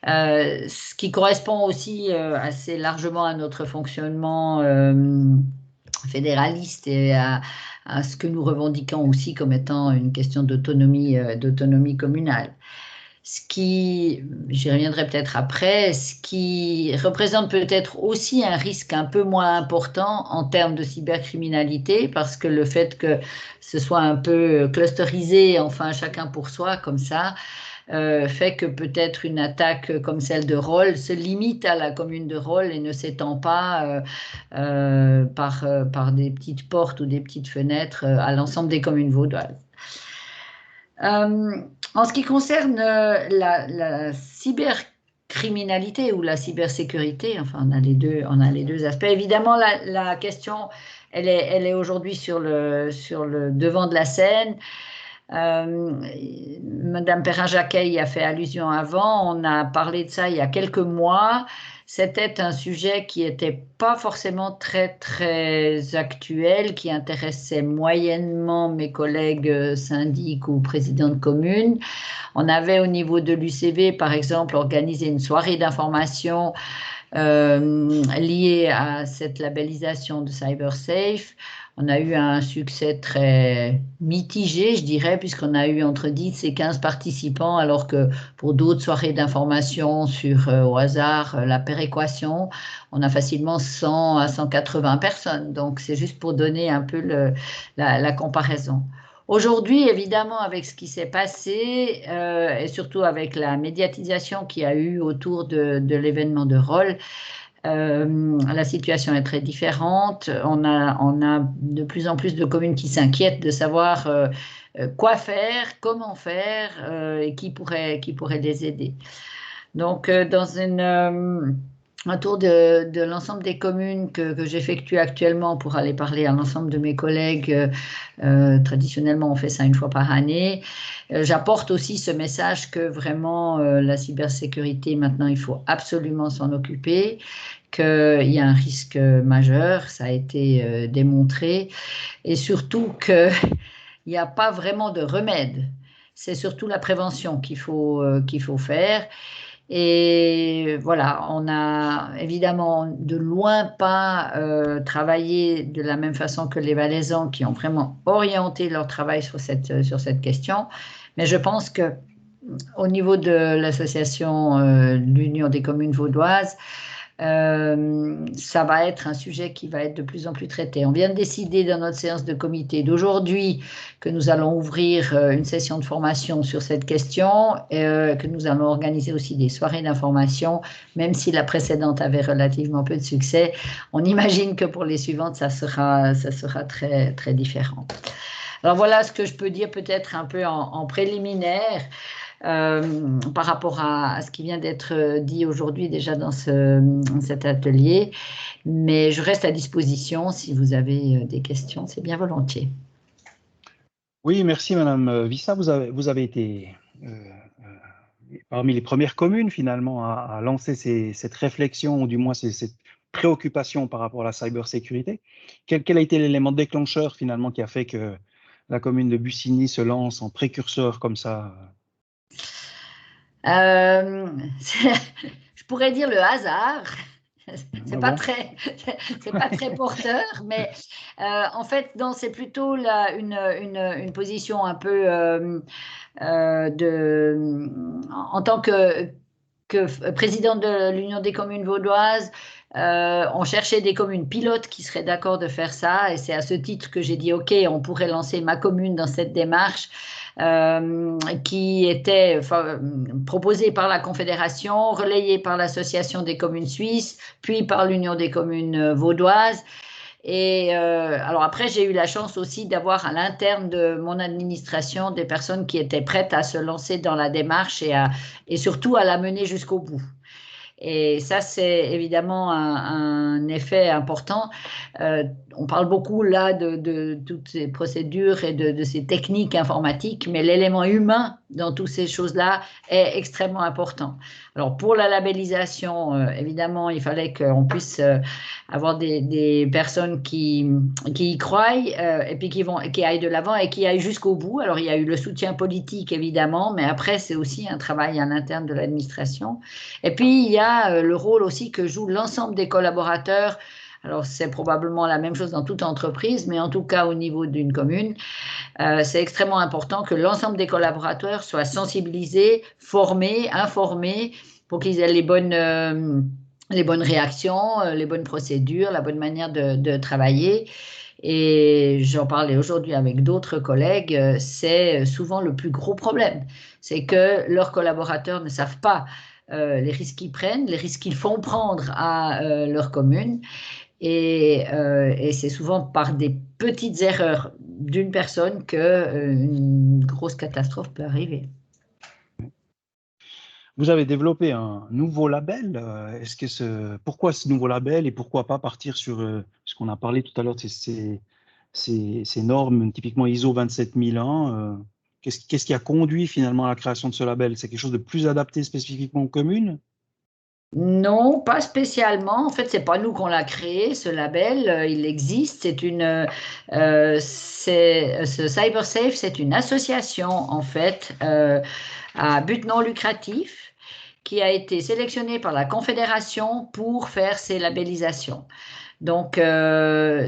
Ce qui correspond aussi assez largement à notre fonctionnement fédéraliste et à ce que nous revendiquons aussi comme étant une question d'autonomie communale. J'y reviendrai peut-être après, ce qui représente peut-être aussi un risque un peu moins important en termes de cybercriminalité, parce que le fait que ce soit un peu clusterisé, enfin chacun pour soi, comme ça, fait que peut-être une attaque comme celle de Rolle se limite à la commune de Rolle et ne s'étend pas par des petites portes ou des petites fenêtres à l'ensemble des communes vaudoises. En ce qui concerne la cybercriminalité ou la cybersécurité, enfin on a les deux aspects. Évidemment, la question, elle est aujourd'hui sur le devant de la scène. Madame Perrin-Jacquet y a fait allusion avant, on a parlé de ça il y a quelques mois. C'était un sujet qui n'était pas forcément très, très actuel, qui intéressait moyennement mes collègues syndics ou présidents de communes. On avait au niveau de l'UCV, par exemple, organisé une soirée d'information liée à cette labellisation de CyberSafe. On a eu un succès très mitigé, je dirais, puisqu'on a eu entre 10 et 15 participants, alors que pour d'autres soirées d'information sur, au hasard, la péréquation, on a facilement 100 à 180 personnes. Donc, c'est juste pour donner un peu la comparaison. Aujourd'hui, évidemment, avec ce qui s'est passé, et surtout avec la médiatisation qu'il y a eu autour de l'événement de Rolle, la situation est très différente. On a de plus en plus de communes qui s'inquiètent de savoir quoi faire, comment faire et qui pourrait les aider. Donc, dans un tour de l'ensemble des communes que j'effectue actuellement pour aller parler à l'ensemble de mes collègues, traditionnellement on fait ça une fois par année, j'apporte aussi ce message que vraiment la cybersécurité, maintenant il faut absolument s'en occuper, qu'il y a un risque majeur, ça a été démontré, et surtout qu'il n'y a pas vraiment de remède. C'est surtout la prévention qu'il faut faire. Et voilà, on a évidemment de loin pas travaillé de la même façon que les Valaisans qui ont vraiment orienté leur travail sur cette question. Mais je pense qu'au niveau de l'association l'Union des communes vaudoises, ça va être un sujet qui va être de plus en plus traité. On vient de décider dans notre séance de comité d'aujourd'hui que nous allons ouvrir une session de formation sur cette question, que nous allons organiser aussi des soirées d'information, même si la précédente avait relativement peu de succès. On imagine que pour les suivantes, ça sera très, très différent. Alors voilà ce que je peux dire peut-être un peu en préliminaire. Par rapport à ce qui vient d'être dit aujourd'hui déjà dans cet atelier, mais je reste à disposition si vous avez des questions, c'est bien volontiers. Oui, merci Madame Vissa, vous avez été parmi les premières communes finalement à lancer cette réflexion, ou du moins cette préoccupation par rapport à la cybersécurité. Quel a été l'élément déclencheur finalement qui a fait que la commune de Bussigny se lance en précurseur comme ça? Je pourrais dire le hasard. C'est pas très porteur, mais en fait, non, c'est plutôt une position un peu en tant que président de l'Union des communes vaudoises. On cherchait des communes pilotes qui seraient d'accord de faire ça, et c'est à ce titre que j'ai dit ok, on pourrait lancer ma commune dans cette démarche qui était proposée par la Confédération, relayée par l'Association des communes suisses, puis par l'Union des communes vaudoises. Et alors après, j'ai eu la chance aussi d'avoir à l'interne de mon administration des personnes qui étaient prêtes à se lancer dans la démarche et surtout à la mener jusqu'au bout. Et ça, c'est évidemment un effet important. On parle beaucoup là de toutes ces procédures et de ces techniques informatiques, mais l'élément humain dans toutes ces choses-là est extrêmement important. Alors pour la labellisation, évidemment, il fallait qu'on puisse avoir des personnes qui y croient et puis qui aillent de l'avant et qui aillent jusqu'au bout. Alors il y a eu le soutien politique évidemment, mais après c'est aussi un travail en interne de l'administration. Et puis il y a le rôle aussi que joue l'ensemble des collaborateurs. Alors c'est probablement la même chose dans toute entreprise, mais en tout cas au niveau d'une commune, c'est extrêmement important que l'ensemble des collaborateurs soient sensibilisés, formés, informés pour qu'ils aient les bonnes réactions, les bonnes procédures, la bonne manière de travailler. Et j'en parlais aujourd'hui avec d'autres collègues, c'est souvent le plus gros problème. C'est que leurs collaborateurs ne savent pas les risques qu'ils prennent, les risques qu'ils font prendre à leur commune. Et c'est souvent par des petites erreurs d'une personne qu'une grosse catastrophe peut arriver. Vous avez développé un nouveau label. Pourquoi ce nouveau label et pourquoi pas partir sur ce qu'on a parlé tout à l'heure, ces normes typiquement ISO 27001 qu'est-ce qui a conduit finalement à la création de ce label? C'est quelque chose de plus adapté spécifiquement aux communes? Non, pas spécialement. En fait, c'est pas nous qu'on l'a créé, ce label. Il existe. Ce CyberSafe, c'est une association en fait à but non lucratif qui a été sélectionnée par la Confédération pour faire ces labellisations. Donc,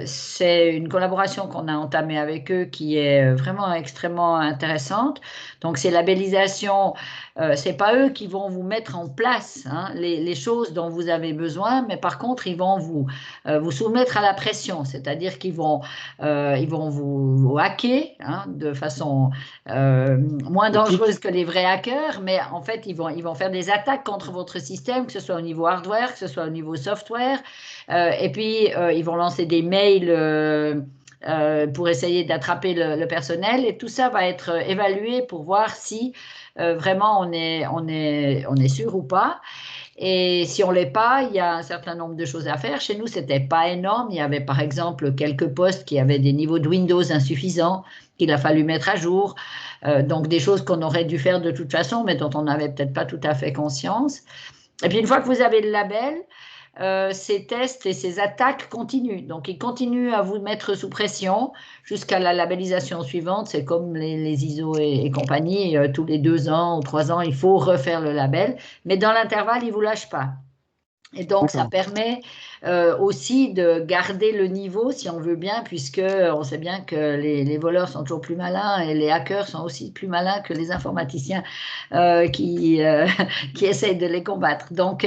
c'est une collaboration qu'on a entamée avec eux qui est vraiment extrêmement intéressante. Donc, ces labellisations, c'est pas eux qui vont vous mettre en place les choses dont vous avez besoin, mais par contre, ils vont vous soumettre à la pression, c'est-à-dire qu'ils vont vous hacker de façon moins dangereuse que les vrais hackers, mais en fait, ils vont faire des attaques contre votre système, que ce soit au niveau hardware, que ce soit au niveau software, et puis ils vont lancer des mails pour essayer d'attraper le personnel, et tout ça va être évalué pour voir si vraiment on est sûr ou pas. Et si on ne l'est pas, il y a un certain nombre de choses à faire. Chez nous, ce n'était pas énorme. Il y avait par exemple quelques postes qui avaient des niveaux de Windows insuffisants qu'il a fallu mettre à jour. Donc des choses qu'on aurait dû faire de toute façon, mais dont on n'avait peut-être pas tout à fait conscience. Et puis une fois que vous avez le label, ces tests et ces attaques continuent. Donc, ils continuent à vous mettre sous pression jusqu'à la labellisation suivante. C'est comme les ISO et compagnie. Tous les 2 ans ou 3 ans, il faut refaire le label. Mais dans l'intervalle, ils ne vous lâchent pas. Et donc, ça permet aussi de garder le niveau, si on veut bien, puisque on sait bien que les voleurs sont toujours plus malins et les hackers sont aussi plus malins que les informaticiens qui essayent de les combattre. Donc,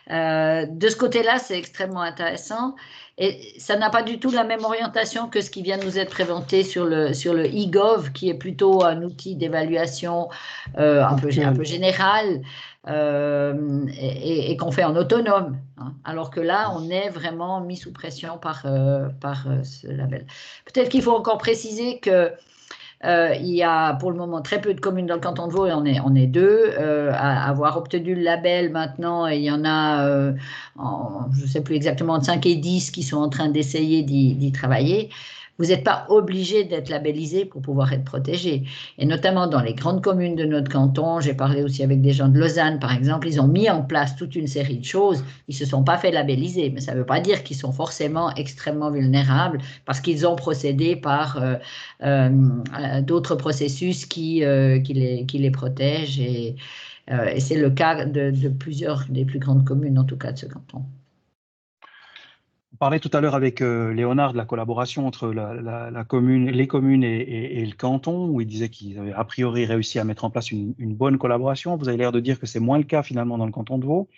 de ce côté-là, c'est extrêmement intéressant. Et ça n'a pas du tout la même orientation que ce qui vient de nous être présenté sur le e-gov, qui est plutôt un outil d'évaluation un peu général et qu'on fait en autonome. Alors que là, on est vraiment mis sous pression par ce label. Peut-être qu'il faut encore préciser que il y a pour le moment très peu de communes dans le canton de Vaud, et on est 2 à avoir obtenu le label maintenant, et il y en a, je ne sais plus exactement, entre 5 et 10 qui sont en train d'essayer d'y travailler. Vous n'êtes pas obligé d'être labellisé pour pouvoir être protégé. Et notamment dans les grandes communes de notre canton, j'ai parlé aussi avec des gens de Lausanne, par exemple, ils ont mis en place toute une série de choses. Ils ne se sont pas fait labelliser, mais ça ne veut pas dire qu'ils sont forcément extrêmement vulnérables parce qu'ils ont procédé par d'autres processus qui les protègent. Et c'est le cas de plusieurs des plus grandes communes, en tout cas de ce canton. On parlait tout à l'heure avec Léonard de la collaboration entre la commune, les communes et le canton, où il disait qu'ils avaient a priori réussi à mettre en place une bonne collaboration. Vous avez l'air de dire que c'est moins le cas finalement dans le canton de Vaud,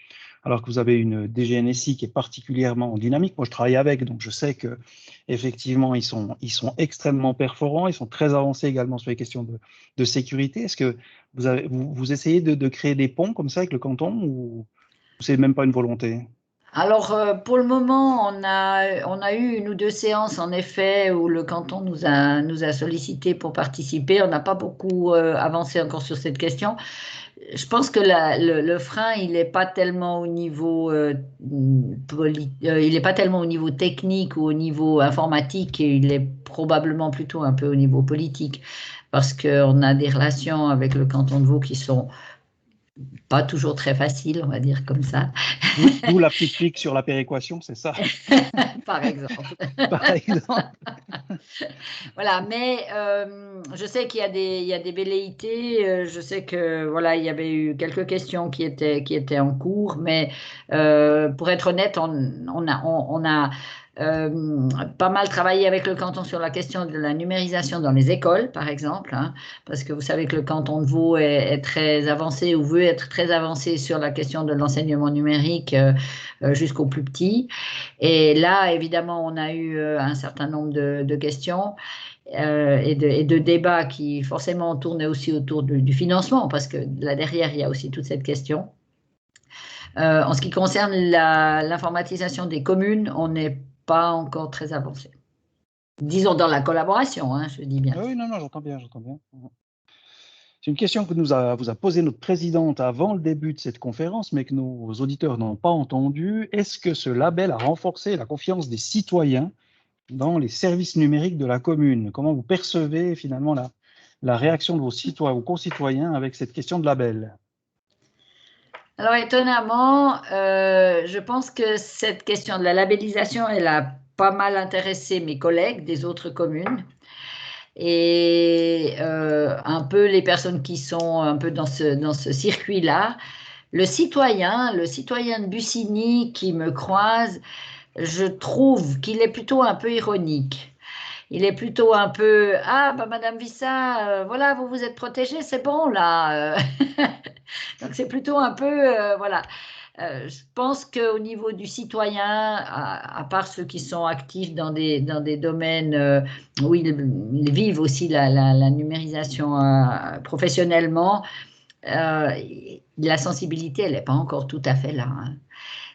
alors que vous avez une DGNSI qui est particulièrement dynamique. Moi, je travaille avec, donc je sais que effectivement ils sont extrêmement performants, ils sont très avancés également sur les questions de sécurité. Est-ce que vous essayez de créer des ponts comme ça avec le canton, ou c'est même pas une volonté? Alors, pour le moment, on a eu 1 ou 2 séances, en effet, où le canton nous a sollicité pour participer. On n'a pas beaucoup avancé encore sur cette question. Je pense que le frein, il n'est pas tellement au niveau il n'est pas tellement au niveau technique ou au niveau informatique, il est probablement plutôt un peu au niveau politique, parce qu'on a des relations avec le canton de Vaud qui sont pas toujours très faciles, on va dire comme ça. D'où la petite pique sur la péréquation, c'est ça? Par exemple. Par exemple. Voilà, mais je sais qu'il y a des velléités. Je sais que voilà, il y avait eu quelques questions qui étaient en cours, mais pour être honnête, on a pas mal travaillé avec le canton sur la question de la numérisation dans les écoles, par exemple, hein, parce que vous savez que le canton de Vaud est très avancé ou veut être très avancé sur la question de l'enseignement numérique jusqu'au plus petit. Et là, évidemment, on a eu un certain nombre de questions et de débats qui forcément tournaient aussi autour du financement, parce que là derrière, il y a aussi toute cette question. En ce qui concerne l'informatisation des communes, on n'est pas encore très avancé. Disons dans la collaboration, hein, je dis bien. Oui, non, j'entends bien, j'entends bien. C'est une question que vous a posée notre présidente avant le début de cette conférence, mais que nos auditeurs n'ont pas entendue. Est-ce que ce label a renforcé la confiance des citoyens dans les services numériques de la commune? Comment vous percevez finalement la réaction de vos concitoyens avec cette question de label? Alors étonnamment, je pense que cette question de la labellisation, elle a pas mal intéressé mes collègues des autres communes et un peu les personnes qui sont un peu dans ce circuit-là. Le citoyen de Bussigny qui me croise, je trouve qu'il est plutôt un peu ironique. Il est plutôt un peu « Ah, bah, Madame Vissa, voilà, vous vous êtes protégée, c'est bon, là. » Donc, c'est plutôt un peu, voilà. Je pense qu'au niveau du citoyen, à part ceux qui sont actifs dans des domaines où ils vivent aussi la numérisation professionnellement, la sensibilité, elle n'est pas encore tout à fait là, hein.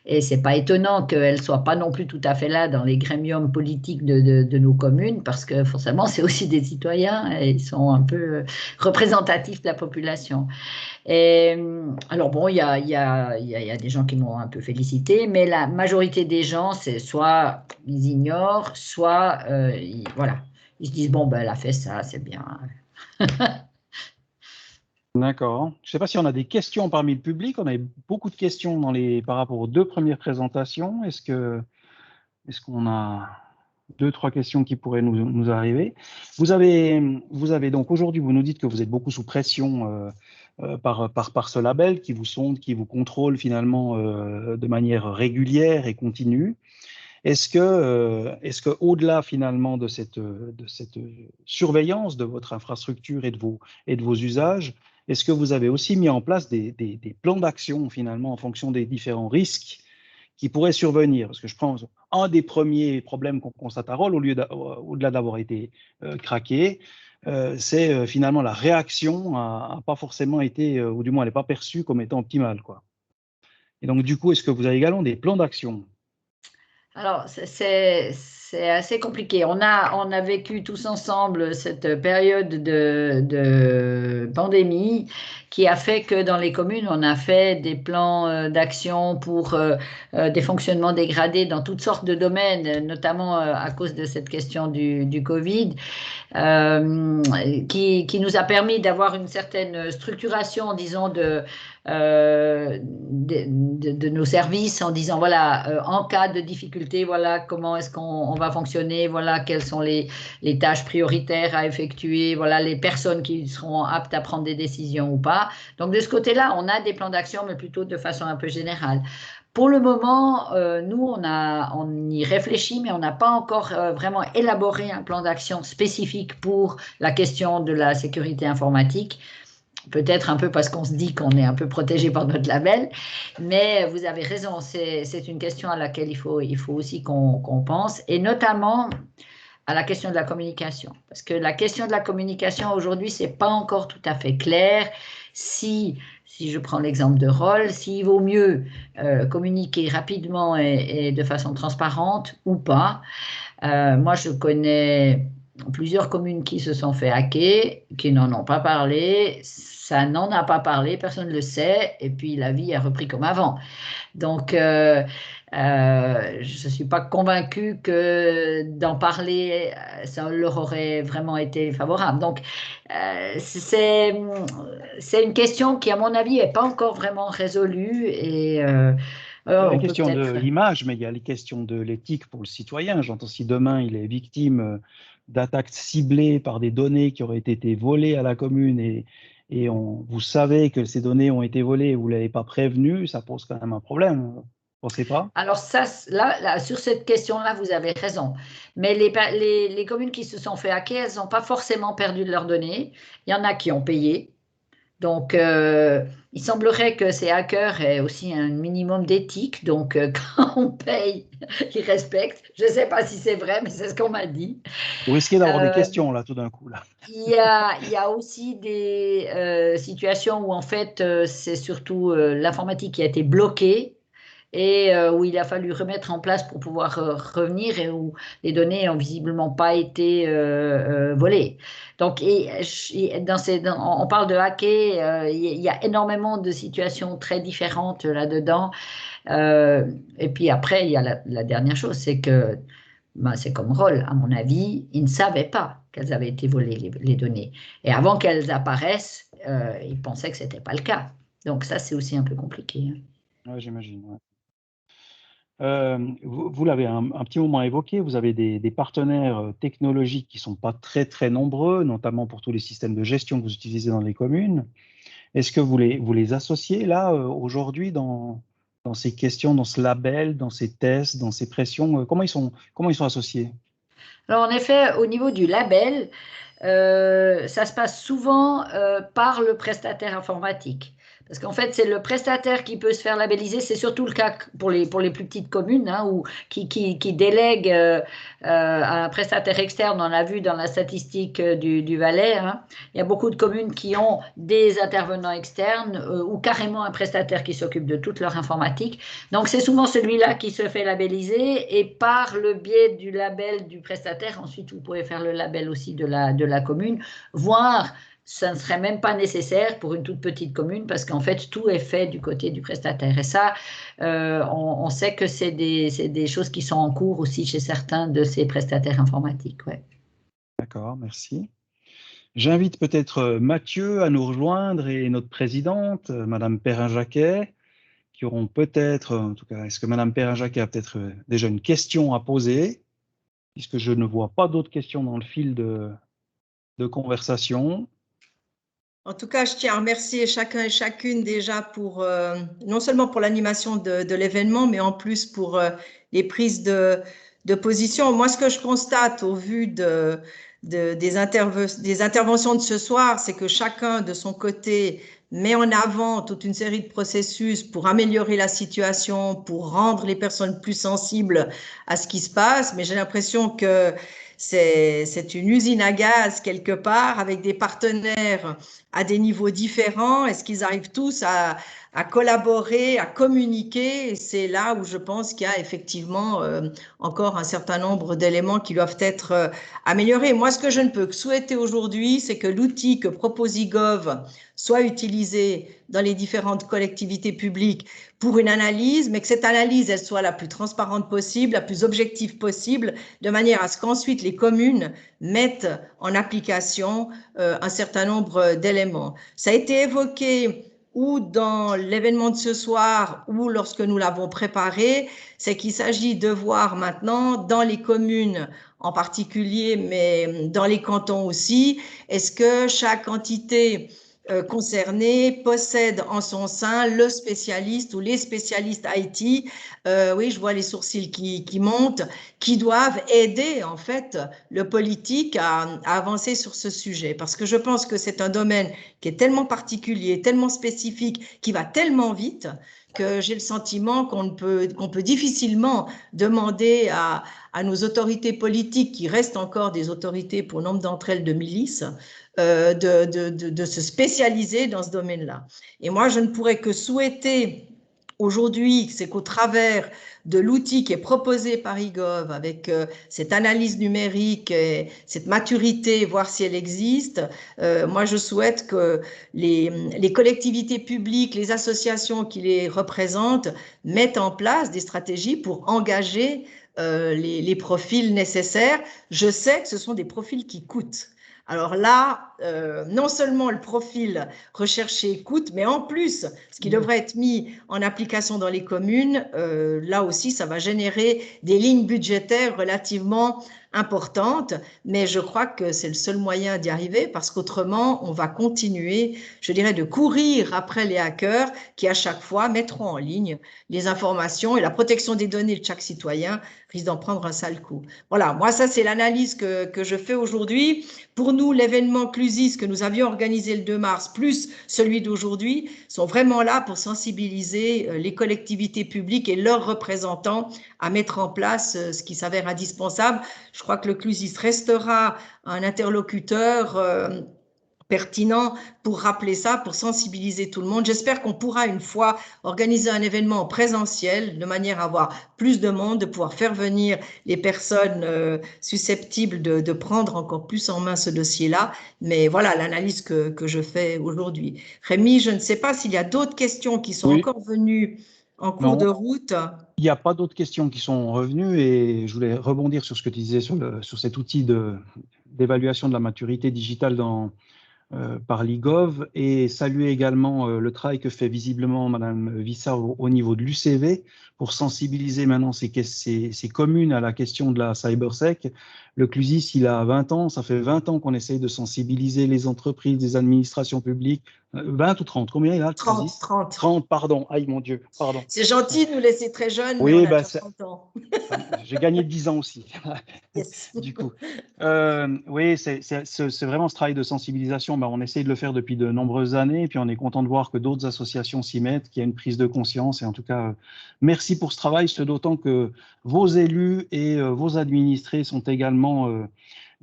Et ce n'est pas étonnant qu'elle ne soit pas non plus tout à fait là dans les grémiums politiques de nos communes, parce que forcément, c'est aussi des citoyens et ils sont un peu représentatifs de la population. Et, alors bon, il y a des gens qui m'ont un peu félicité, mais la majorité des gens, c'est soit ils ignorent, soit voilà, ils se disent, bon, ben, elle a fait ça, c'est bien. D'accord. Je ne sais pas si on a des questions parmi le public. On a beaucoup de questions par rapport aux deux premières présentations. Est-ce qu'on a 2-3 questions qui pourraient nous arriver? Vous avez donc aujourd'hui, vous nous dites que vous êtes beaucoup sous pression par ce label qui vous sonde, qui vous contrôle finalement de manière régulière et continue. Est-ce que au-delà finalement de cette surveillance de votre infrastructure et de vos usages, est-ce que vous avez aussi mis en place des plans d'action finalement en fonction des différents risques qui pourraient survenir? Parce que je prends un des premiers problèmes qu'on constate à Rolle, au-delà d'avoir été craqué, c'est finalement la réaction n'a pas forcément été, ou du moins elle n'est pas perçue comme étant optimale, quoi. Et donc du coup, est-ce que vous avez également des plans d'action? Alors, c'est assez compliqué. On a vécu tous ensemble cette période de pandémie qui a fait que dans les communes, on a fait des plans d'action pour des fonctionnements dégradés dans toutes sortes de domaines, notamment à cause de cette question du Covid, qui nous a permis d'avoir une certaine structuration, disons, de nos services en disant voilà, en cas de difficulté, voilà comment est-ce qu'on va fonctionner, voilà quelles sont les tâches prioritaires à effectuer, voilà les personnes qui seront aptes à prendre des décisions ou pas. Donc de ce côté-là, on a des plans d'action, mais plutôt de façon un peu générale. Pour le moment, nous, on y réfléchit, mais on n'a pas encore vraiment élaboré un plan d'action spécifique pour la question de la sécurité informatique. Peut-être un peu parce qu'on se dit qu'on est un peu protégé par notre label, mais vous avez raison, c'est une question à laquelle il faut aussi qu'on pense, et notamment à la question de la communication. Parce que la question de la communication aujourd'hui, ce n'est pas encore tout à fait clair. Si je prends l'exemple de Rolle, s'il vaut mieux communiquer rapidement et de façon transparente ou pas. Moi, je connais plusieurs communes qui se sont fait hacker, qui n'en ont pas parlé. ça n'en a pas parlé, personne ne le sait, et puis la vie a repris comme avant. Donc, je ne suis pas convaincue que d'en parler, ça leur aurait vraiment été favorable. Donc, c'est une question qui, à mon avis, n'est pas encore vraiment résolue. Et La on peut question de peut-être... l'image, mais il y a les questions de l'éthique pour le citoyen. J'entends si demain il est victime d'attaques ciblées par des données qui auraient été volées à la commune et vous savez que ces données ont été volées et vous ne l'avez pas prévenu, ça pose quand même un problème. Vous ne pensez pas? Alors ça, là, sur cette question-là, vous avez raison. Mais les communes qui se sont fait hacker, elles n'ont pas forcément perdu de leurs données. Il y en a qui ont payé. Donc, il semblerait que ces hackers aient aussi un minimum d'éthique. Donc, quand on paye, ils respectent. Je ne sais pas si c'est vrai, mais c'est ce qu'on m'a dit. Vous risquez d'avoir des Euh, questions là tout d'un coup là. il y a aussi des situations où, en fait, c'est surtout l'informatique qui a été bloquée et où il a fallu remettre en place pour pouvoir revenir et où les données n'ont visiblement pas été volées. Donc, on parle de hacker, il y a énormément de situations très différentes là-dedans. Et puis après, il y a la dernière chose, c'est que ben, c'est comme Roll, à mon avis, ils ne savaient pas qu'elles avaient été volées, les données. Et avant qu'elles apparaissent, ils pensaient que ce n'était pas le cas. Donc ça, c'est aussi un peu compliqué. Ouais, j'imagine. Ouais. Vous l'avez un petit moment évoqué, vous avez des partenaires technologiques qui ne sont pas très très nombreux, notamment pour tous les systèmes de gestion que vous utilisez dans les communes. Est-ce que vous les associez là aujourd'hui dans ces questions, dans ce label, dans ces tests, dans ces pressions? Comment ils sont associés? Alors en effet, au niveau du label, ça se passe souvent par le prestataire informatique. Parce qu'en fait, c'est le prestataire qui peut se faire labelliser. C'est surtout le cas pour les plus petites communes hein, qui délèguent à un prestataire externe. On l'a vu dans la statistique du Valais. Hein. Il y a beaucoup de communes qui ont des intervenants externes ou carrément un prestataire qui s'occupe de toute leur informatique. Donc, c'est souvent celui-là qui se fait labelliser et par le biais du label du prestataire, ensuite, vous pouvez faire le label aussi de la commune, voire ça ne serait même pas nécessaire pour une toute petite commune parce qu'en fait, tout est fait du côté du prestataire. Et ça, on sait que c'est des choses qui sont en cours aussi chez certains de ces prestataires informatiques. Ouais. D'accord, merci. J'invite peut-être Mathieu à nous rejoindre et notre présidente, Madame Perrin-Jacquet, qui auront peut-être, en tout cas, est-ce que Madame Perrin-Jacquet a peut-être déjà une question à poser, puisque je ne vois pas d'autres questions dans le fil de conversation. En tout cas, je tiens à remercier chacun et chacune déjà pour, non seulement pour l'animation de l'événement, mais en plus pour les prises de position. Moi, ce que je constate au vu des interventions de ce soir, c'est que chacun de son côté met en avant toute une série de processus pour améliorer la situation, pour rendre les personnes plus sensibles à ce qui se passe. Mais j'ai l'impression que c'est une usine à gaz quelque part avec des partenaires à des niveaux différents. Est-ce qu'ils arrivent tous à collaborer, à communiquer? C'est là où je pense qu'il y a effectivement encore un certain nombre d'éléments qui doivent être améliorés. Moi, ce que je ne peux que souhaiter aujourd'hui, c'est que l'outil que propose eGov soit utilisé dans les différentes collectivités publiques pour une analyse, mais que cette analyse, elle soit la plus transparente possible, la plus objective possible, de manière à ce qu'ensuite les communes mettent en application un certain nombre d'éléments. Ça a été évoqué ou dans l'événement de ce soir ou lorsque nous l'avons préparé, c'est qu'il s'agit de voir maintenant dans les communes en particulier, mais dans les cantons aussi, est-ce que chaque entité concernée possède en son sein le spécialiste ou les spécialistes IT, oui, je vois les sourcils qui montent, qui doivent aider en fait le politique à avancer sur ce sujet. Parce que je pense que c'est un domaine qui est tellement particulier, tellement spécifique, qui va tellement vite que j'ai le sentiment qu'on peut difficilement demander à nos autorités politiques, qui restent encore des autorités pour nombre d'entre elles de milices, de se spécialiser dans ce domaine-là. Et moi, je ne pourrais que souhaiter aujourd'hui, c'est qu'au travers de l'outil qui est proposé par eGov, avec cette analyse numérique et cette maturité, voir si elle existe, moi je souhaite que les collectivités publiques, les associations qui les représentent, mettent en place des stratégies pour engager les profils nécessaires. Je sais que ce sont des profils qui coûtent. Alors là, non seulement le profil recherché coûte, mais en plus, ce qui devrait être mis en application dans les communes, là aussi, ça va générer des lignes budgétaires relativement importantes, mais je crois que c'est le seul moyen d'y arriver parce qu'autrement, on va continuer, je dirais, de courir après les hackers qui, à chaque fois, mettront en ligne les informations et la protection des données de chaque citoyen risque d'en prendre un sale coup. Voilà, moi, ça, c'est l'analyse que je fais aujourd'hui. Pour nous, l'événement Clusis que nous avions organisé le 2 mars, plus celui d'aujourd'hui, sont vraiment là pour sensibiliser les collectivités publiques et leurs représentants à mettre en place ce qui s'avère indispensable. Je crois que le Clusis restera un interlocuteur pertinent pour rappeler ça, pour sensibiliser tout le monde. J'espère qu'on pourra une fois organiser un événement en présentiel de manière à avoir plus de monde, de pouvoir faire venir les personnes susceptibles de prendre encore plus en main ce dossier-là. Mais voilà l'analyse que je fais aujourd'hui. Rémi, je ne sais pas s'il y a d'autres questions qui sont encore venues en cours de route. Il n'y a pas d'autres questions qui sont revenues et je voulais rebondir sur ce que tu disais sur cet outil d'évaluation de la maturité digitale par l'IGOV et saluer également le travail que fait visiblement Madame Vissa au niveau de l'UCV pour sensibiliser maintenant ces communes à la question de la cybersec. Le Clusis, il a 20 ans, ça fait 20 ans qu'on essaye de sensibiliser les entreprises, les administrations publiques. 20 ou 30, combien il a? 30. 30, pardon, aïe mon Dieu, pardon. C'est gentil de nous laisser très jeunes, oui, mais on a déjà 30 ans. J'ai gagné 10 ans aussi, Yes. du coup. Oui, c'est vraiment ce travail de sensibilisation. On essaye de le faire depuis de nombreuses années, et puis on est content de voir que d'autres associations s'y mettent, qu'il y a une prise de conscience. Et en tout cas, merci pour ce travail, ce d'autant que vos élus et vos administrés sont également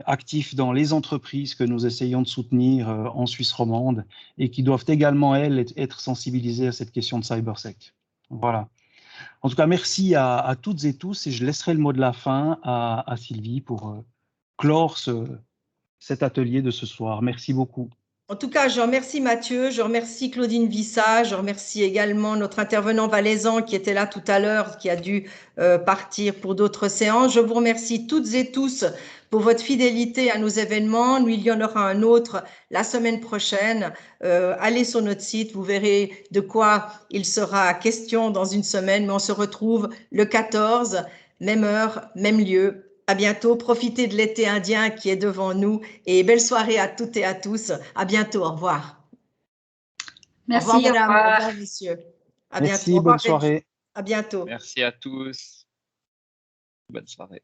actifs dans les entreprises que nous essayons de soutenir en Suisse romande et qui doivent également, elles, être sensibilisées à cette question de cybersec. Voilà. En tout cas, merci à toutes et tous et je laisserai le mot de la fin à Sylvie pour clore cet atelier de ce soir. Merci beaucoup. En tout cas, je remercie Mathieu, je remercie Claudine Vissa, je remercie également notre intervenant valaisan qui était là tout à l'heure, qui a dû partir pour d'autres séances. Je vous remercie toutes et tous pour votre fidélité à nos événements. Nous, il y en aura un autre la semaine prochaine. Allez sur notre site, vous verrez de quoi il sera question dans une semaine, mais on se retrouve le 14, même heure, même lieu. À bientôt, profitez de l'été indien qui est devant nous et belle soirée à toutes et à tous. À bientôt, au revoir. Merci, au revoir, madame, au revoir. au revoir, messieurs. À Merci, bientôt. Au revoir, bonne soirée. À bientôt. Merci à tous. Bonne soirée.